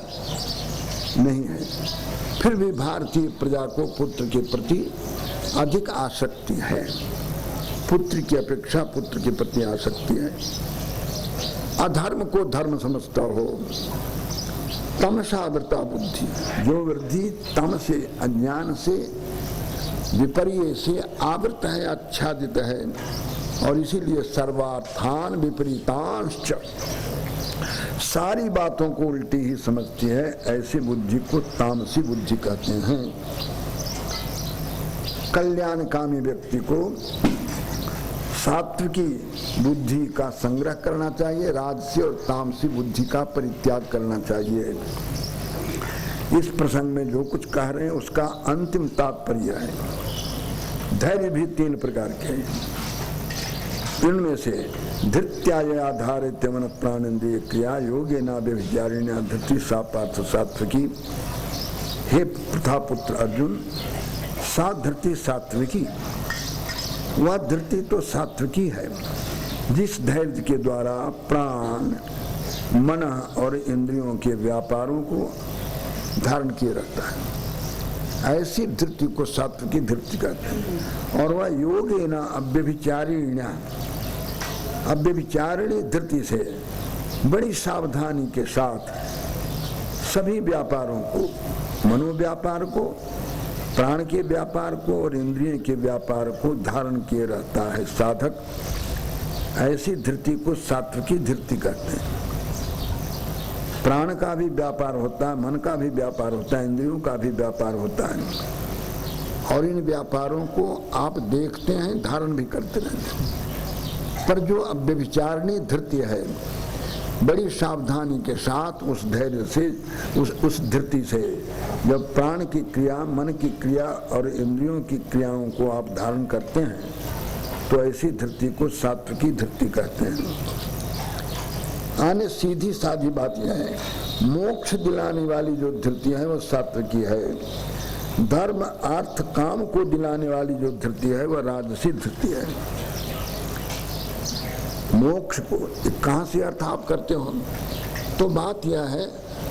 नहीं है। फिर भी भारतीय प्रजा को पुत्र के प्रति अधिक आसक्ति है, पुत्र की अपेक्षा पुत्र के प्रति आसक्ति है। अधर्म को धर्म समझता हो, तमसावृता बुद्धि, जो वृद्धि तम से अज्ञान से विपर्य से आवृत है, आच्छादित है, और इसीलिए सर्वार्थान विपरीतांश्च, सारी बातों को उल्टी ही समझती है, ऐसी बुद्धि को तामसी बुद्धि कहते हैं। कल्याणकामी व्यक्ति को सात्विकी बुद्धि का संग्रह करना चाहिए, राजसी और तामसी बुद्धि का परित्याग करना चाहिए। इस प्रसंग में जो कुछ कह रहे हैं उसका अंतिम तात्पर्य है। धैर्य भी 3 प्रकार के हैं, इनमें से धृत्याय आधारित मन प्राणेन्द्रिय क्रिया योगे ना व्यभिचारिण्या धृति सा पार्थ सात्विकी। हे प्रथापुत्र अर्जुन, सा धृति सात्विकी, वह धृति तो सात्विकी है जिस धैर्य के द्वारा प्राण मन और इंद्रियों के व्यापारों को धारण किए रखता है, ऐसी धृति को सात्विकी धृति कहते हैं। और वह योगेना अव्यभिचारिण्या, अव्यभिचारिणी धृति से बड़ी सावधानी के साथ सभी व्यापारों को, मनोव्यापार को, प्राण के व्यापार को और इंद्रिय के व्यापार को धारण किए रहता है साधक, ऐसी धृति को सात्विकी धृति कहते हैं। प्राण का भी व्यापार होता है, मन का भी व्यापार होता है, इंद्रियों का भी व्यापार होता है, और इन व्यापारों को आप देखते हैं, धारण भी करते रहते हैं। पर जो अव्यभिचारिणी धृति है, बड़ी सावधानी के साथ उस धैर्य से, उस धृति से जब प्राण की क्रिया, मन की क्रिया और इंद्रियों की क्रियाओं को आप धारण करते हैं, तो ऐसी धृति को सात्विकी धृति कहते हैं। आने सीधी साधी बात यह है, मोक्ष दिलाने वाली जो धृति है वो सात्विकी है। धर्म अर्थ काम को दिलाने वाली जो धृति है वह राजसी धृति है। मोक्ष को कहाँ से अर्थ आप करते हो, तो बात यह है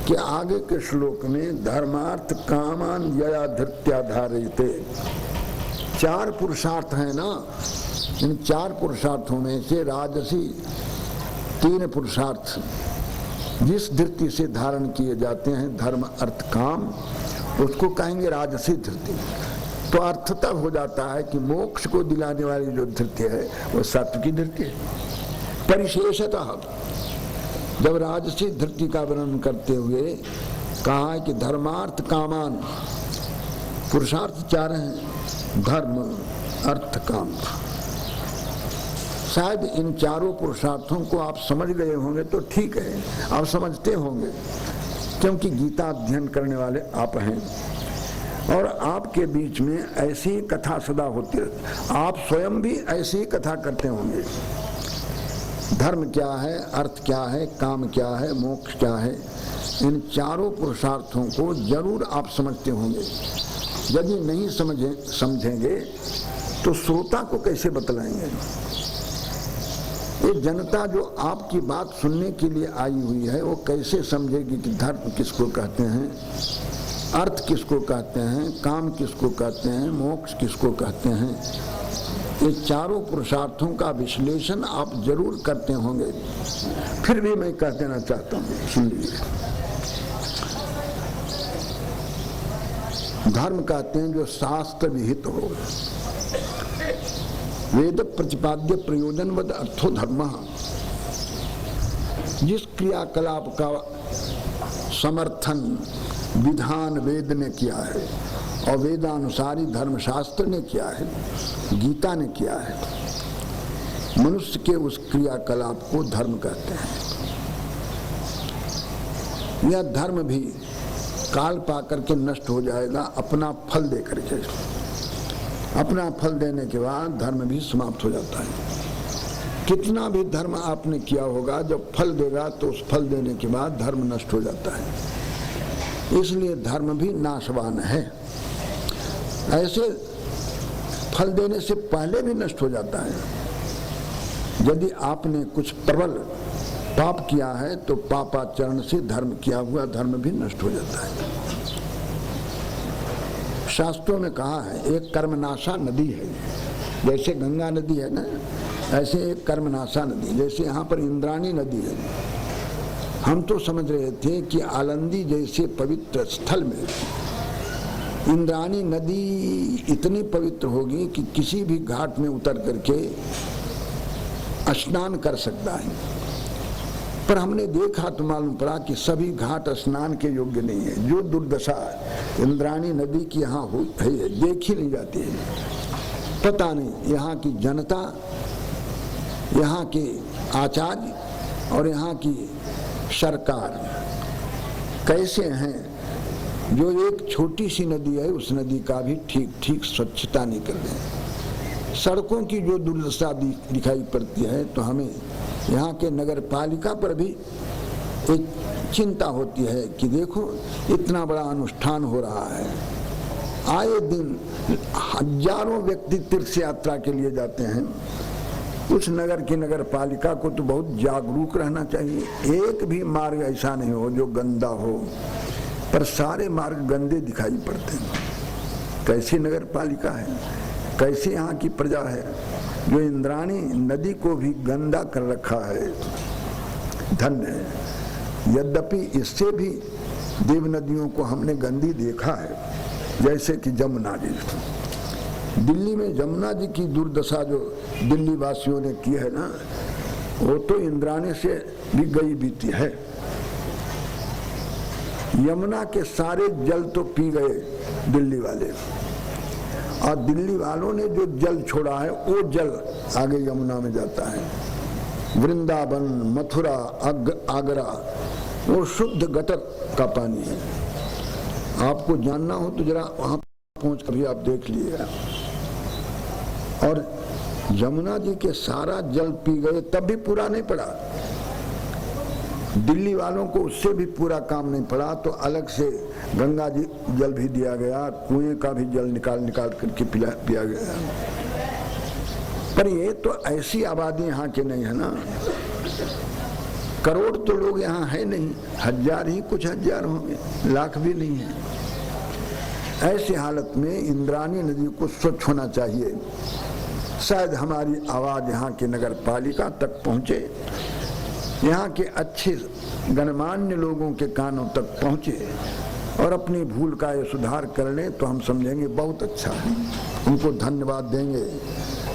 कि आगे के श्लोक में धर्मार्थ कामान यया धृत्याधारयते, 4 पुरुषार्थ है ना, इन 4 पुरुषार्थों में से राजसी 3 पुरुषार्थ जिस धृति से धारण किए जाते हैं धर्म अर्थ काम, उसको कहेंगे राजसी धृति। तो अर्थ तब हो जाता है कि मोक्ष को दिलाने वाली जो धृति है वो सत्व की धृति है। परिशेषतः जब राजसी धृति का वर्णन करते हुए कहा है कि धर्मार्थ कामान, पुरुषार्थ चार हैं, धर्म अर्थ काम। शायद इन चारों पुरुषार्थों को आप समझ गए होंगे तो ठीक है, आप समझते होंगे, क्योंकि गीता अध्ययन करने वाले आप हैं और आपके बीच में ऐसी कथा सदा होती है। आप स्वयं भी ऐसी कथा करते होंगे। धर्म क्या है, अर्थ क्या है, काम क्या है, मोक्ष क्या है, इन चारों पुरुषार्थों को जरूर आप समझते होंगे। यदि नहीं समझेंगे तो श्रोता को कैसे बतलाएंगे? ये जनता जो आपकी बात सुनने के लिए आई हुई है वो कैसे समझेगी कि धर्म किसको कहते हैं, अर्थ किसको कहते हैं, काम किसको कहते हैं, मोक्ष किसको कहते हैं? ये चारों पुरुषार्थों का विश्लेषण आप जरूर करते होंगे। फिर भी मैं कह देना चाहता हूँ, सुन लीजिए। धर्म कहते हैं जो शास्त्र विहित हो, वेद प्रतिपाद्य प्रयोजनवद अर्थो धर्म। जिस क्रियाकलाप का समर्थन विधान वेद ने किया है और वेदानुसारी धर्मशास्त्र ने किया है, गीता ने किया है, मनुष्य के उस क्रियाकलाप को धर्म कहते हैं। यह धर्म भी काल पाकर के नष्ट हो जाएगा अपना फल दे करके। अपना फल देने के बाद धर्म भी समाप्त हो जाता है। कितना भी धर्म आपने किया होगा, जब फल देगा तो उस फल देने के बाद धर्म नष्ट हो जाता है। इसलिए धर्म भी नाशवान है। ऐसे फल देने से पहले भी नष्ट हो जाता है। यदि आपने कुछ प्रबल पाप किया है तो पापाचरण से धर्म किया हुआ धर्म भी नष्ट हो जाता है। शास्त्रों में कहा है एक कर्मनाशा नदी है, जैसे गंगा नदी है ना, ऐसे एक कर्मनाशा नदी, जैसे यहाँ पर इंद्राणी नदी है। हम तो समझ रहे थे कि आलंदी जैसे पवित्र स्थल में इंद्राणी नदी इतनी पवित्र होगी कि किसी भी घाट में उतर करके स्नान कर सकता है। पर हमने देखा तो मालूम पड़ा कि सभी घाट स्नान के योग्य नहीं है। जो दुर्दशा इंद्राणी नदी की यहाँ हुई है देखी नहीं जाती है। पता नहीं यहाँ की जनता, यहाँ के आचार्य और यहाँ की सरकार कैसे हैं, जो एक छोटी सी नदी है उस नदी का भी ठीक ठीक स्वच्छता नहीं कर रहे। सड़कों की जो दुर्दशा दिखाई पड़ती है तो हमें यहाँ के नगर पालिका पर भी एक चिंता होती है कि देखो इतना बड़ा अनुष्ठान हो रहा है, आए दिन हजारों व्यक्ति तीर्थ यात्रा के लिए जाते हैं। उस नगर की नगर पालिका को तो बहुत जागरूक रहना चाहिए। एक भी मार्ग ऐसा नहीं हो जो गंदा हो, पर सारे मार्ग गंदे दिखाई पड़ते हैं। कैसी नगर पालिका है, कैसी यहाँ की प्रजा है जो इंद्राणी नदी को भी गंदा कर रखा है। धन्य है। यद्यपि इससे भी देव नदियों को हमने गंदी देखा है, जैसे कि जमुना जी। दिल्ली में जमुना जी की दुर्दशा जो दिल्ली वासियों ने की है ना, वो तो इंद्राणी से भी गई बीती है। यमुना के सारे जल तो पी गए दिल्ली वाले, और दिल्ली वालों ने जो जल छोड़ा है वो जल आगे यमुना में जाता है। वृंदावन, मथुरा, आगरा वो शुद्ध गटर का पानी है। आपको जानना हो तो जरा वहां पहुंच कर भी आप देख लीजिएगा। और यमुना जी के सारा जल पी गए तब भी पूरा नहीं पड़ा। दिल्ली वालों को उससे भी पूरा काम नहीं पड़ा, तो अलग से गंगा जी जल भी दिया गया, कुएं का भी जल निकाल करके पिया गया। पर ये तो ऐसी आबादी यहाँ के नहीं है ना, करोड़ तो लोग यहाँ है नहीं, हजार ही कुछ हजार होंगे, लाख भी नहीं है। ऐसी हालत में इंद्राणी नदी को स्वच्छ होना चाहिए। शायद हमारी आवाज यहाँ के नगर पालिका तक पहुँचे यहाँ के अच्छे गणमान्य लोगों के कानों तक पहुँचे और अपनी भूल का ये सुधार कर लें तो हम समझेंगे बहुत अच्छा है, उनको धन्यवाद देंगे।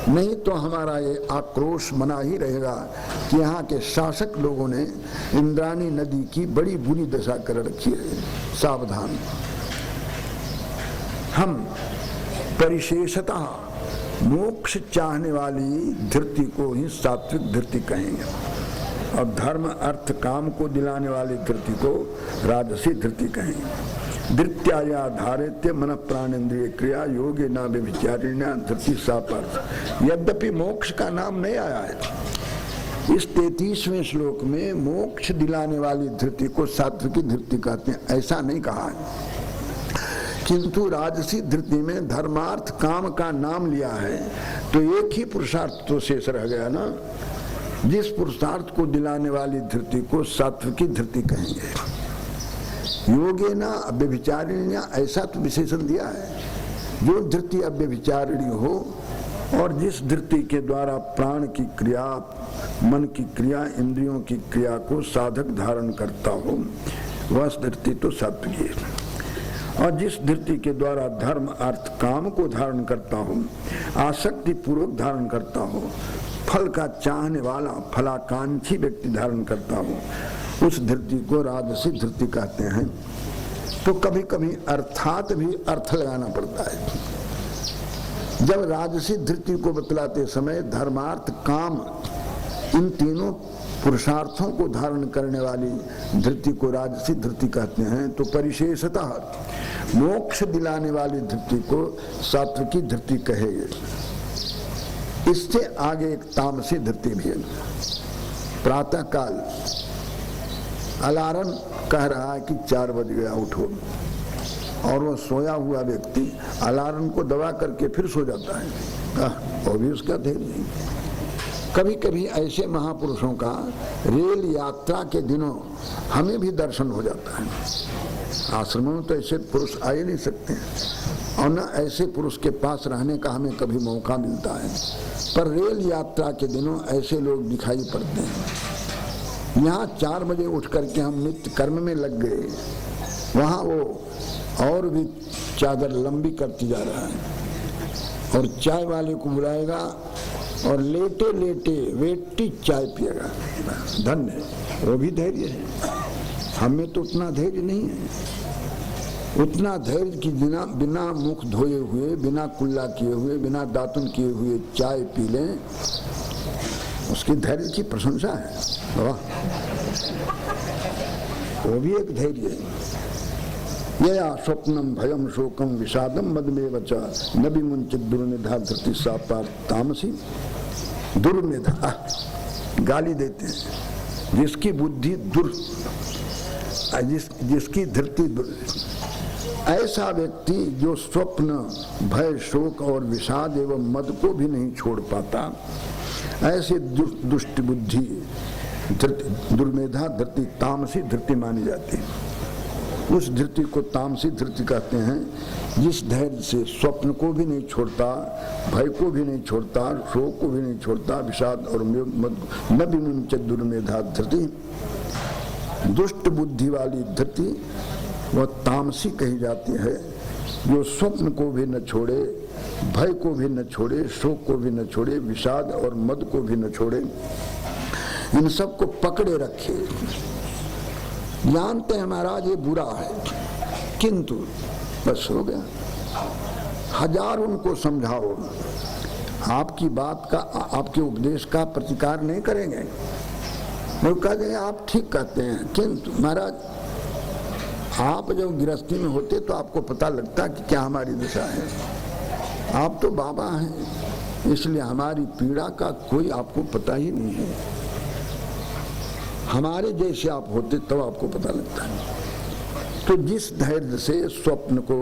नहीं तो हमारा ये आक्रोश बना ही रहेगा कि यहाँ के शासक लोगों ने इंद्राणी नदी की बड़ी बुरी दशा कर रखी है। सावधान, हम परिशेषतः मोक्ष चाहने वाली धृति को ही सात्विक धृति कहेंगे और धर्म अर्थ काम को दिलाने वाली धृति को राजसी धृति कहेंगे। धृत्याया धारित्य मन प्राणेन्द्रिय क्रिया योगे न व्यभिचारिण्या धृति सापर्थ। यद्यपि मोक्ष का नाम नहीं आया है इस 33वें श्लोक में, मोक्ष दिलाने वाली धृति को सात्विकी धृति कहते हैं, ऐसा नहीं कहा है। किंतु राजसी धृति में धर्मार्थ काम का नाम लिया है तो एक ही पुरुषार्थ तो शेष रह गया ना। जिस पुरुषार्थ को दिलाने वाली धृति को सात्विकी धृति कहेंगे। योगे ना अव्यभिचारिण्या, ऐसा तो विशेषण दिया है। जो धृति अव्यभिचारिणी हो और जिस धृति के द्वारा प्राण की क्रिया, मन की क्रिया, इंद्रियों की क्रिया को साधक धारण करता हो वह धृति तो सात्विकी है। और जिस धृति के द्वारा धर्म अर्थ काम को धारण करता हो, आसक्ति पूर्वक धारण करता हो, फल का चाहने वाला फलाकांक्षी व्यक्ति धारण करता हो, उस धृति को राजसी धृति कहते हैं। तो कभी कभी अर्थात भी अर्थ लगाना पड़ता है। जब राजसी धृति को बतलाते समय धर्मार्थ काम इन तीनों पुरुषार्थों को धारण करने वाली धृति को राजसी धृति कहते हैं, तो परिशेषतः मोक्ष दिलाने वाली धृति को सात्विकी धृति कहेंगे। इससे आगे एक तामसी धृति भी है। प्रातः काल अलार्म कह रहा है कि 4 बज गया उठो, और वो सोया हुआ व्यक्ति अलार्म को दबा करके फिर सो जाता है, वो भी उसका धैर्य नहीं। कभी कभी ऐसे महापुरुषों का रेल यात्रा के दिनों हमें भी दर्शन हो जाता है। आश्रमों में तो ऐसे पुरुष आ ही नहीं सकते और न ऐसे पुरुष के पास रहने का हमें कभी मौका मिलता है, पर रेल यात्रा के दिनों ऐसे लोग दिखाई पड़ते हैं। यहाँ 4 बजे उठ करके हम नित्य कर्म में लग गए, वहाँ वो और भी चादर लंबी करती जा रहा है और चाय वाले को बुलाएगा और लेटे लेटे वेटी चाय पिएगा। धन्य, वो भी धैर्य है। हमें तो उतना धैर्य नहीं है। उतना धैर्य कि बिना मुख धोए हुए, बिना कुल्ला किए हुए, बिना दातुन किए हुए चाय पी लें, उसकी धैर्य की प्रशंसा है। वाह, वो भी एक धैर्य है। यया स्वप्नम भयम शोकम विषादम मदमेव च न विमुंचित दुर्निधा धृति सा पार्थ तामसी। दुर्निधा गाली देते हैं जिसकी बुद्धि जिसकी धृति ऐसा व्यक्ति जो स्वप्न भय शोक और विषाद एवं मद को भी नहीं छोड़ पाता, ऐसे दुष्ट बुद्धि दुर्मेधा धृति तामसी धृति मानी जाती है। उस धृति को तामसी धृति कहते हैं जिस धैर्य से स्वप्न को भी नहीं छोड़ता, भय को भी नहीं छोड़ता, शोक को भी नहीं छोड़ता, विषाद और न विमुंचित दुर्मेधा धृति। दुष्ट बुद्धि वाली धृति वह तामसी कही जाती है, जो स्वप्न को भी न छोड़े, भय को भी न छोड़े, शोक को भी न छोड़े, विषाद और मद को भी न छोड़े, इन सब को पकड़े रखे। जानते हैं महाराज ये बुरा है, किंतु बस हो गया। 1000 उनको समझाओ, आपकी बात का, आपके उपदेश का प्रतिकार नहीं करेंगे। वो कह देंगे आप ठीक कहते हैं, किंतु महाराज आप जब गृहस्थी में होते तो आपको पता लगता कि क्या हमारी दशा है। आप तो बाबा हैं, इसलिए हमारी पीड़ा का कोई आपको पता ही नहीं है। हमारे जैसे आप होते तब आपको पता लगता है। तो जिस धैर्य से स्वप्न को,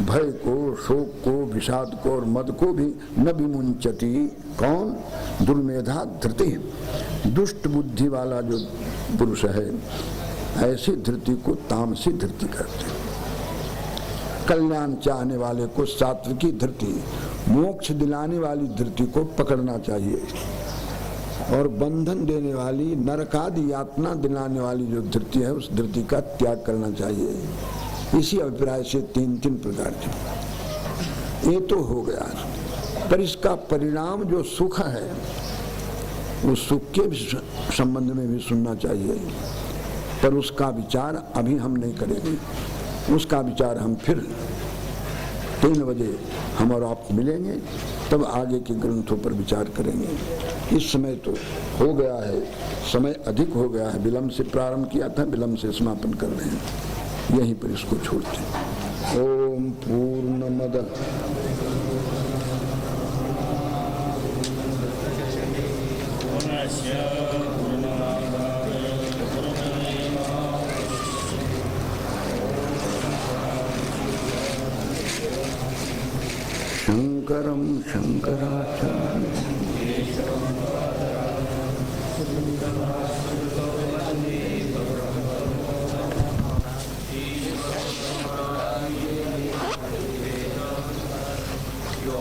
भय को, शोक को, विषाद को और मद को भी न विमुंचती, कौन? दुर्मेधा धृति, दुष्ट बुद्धि वाला जो पुरुष है, ऐसी धृति को तामसी धृति कहते हैं। कल्याण चाहने वाले को सात्विकी धृति, मोक्ष दिलाने वाली धृति को पकड़ना चाहिए। और बंधन देने वाली, नरकादि यातना दिलाने वाली जो धृति है, उस धृति का त्याग करना चाहिए। इसी अभिप्राय से तीन प्रकार के ये तो हो गया। पर इसका परिणाम जो सुख है, उस सुख के संबंध में भी सुनना चाहिए, पर उसका विचार अभी हम नहीं करेंगे। उसका विचार हम फिर 3 बजे हम और आप मिलेंगे, तब आगे के ग्रंथों पर विचार करेंगे। इस समय तो हो गया है, समय अधिक हो गया है, विलम्ब से प्रारंभ किया था, विलम्ब से समापन कर रहे हैं, यहीं पर इसको छोड़ते हैं। ओम पूर्णमद शंकरं शंकराचार्यं Yo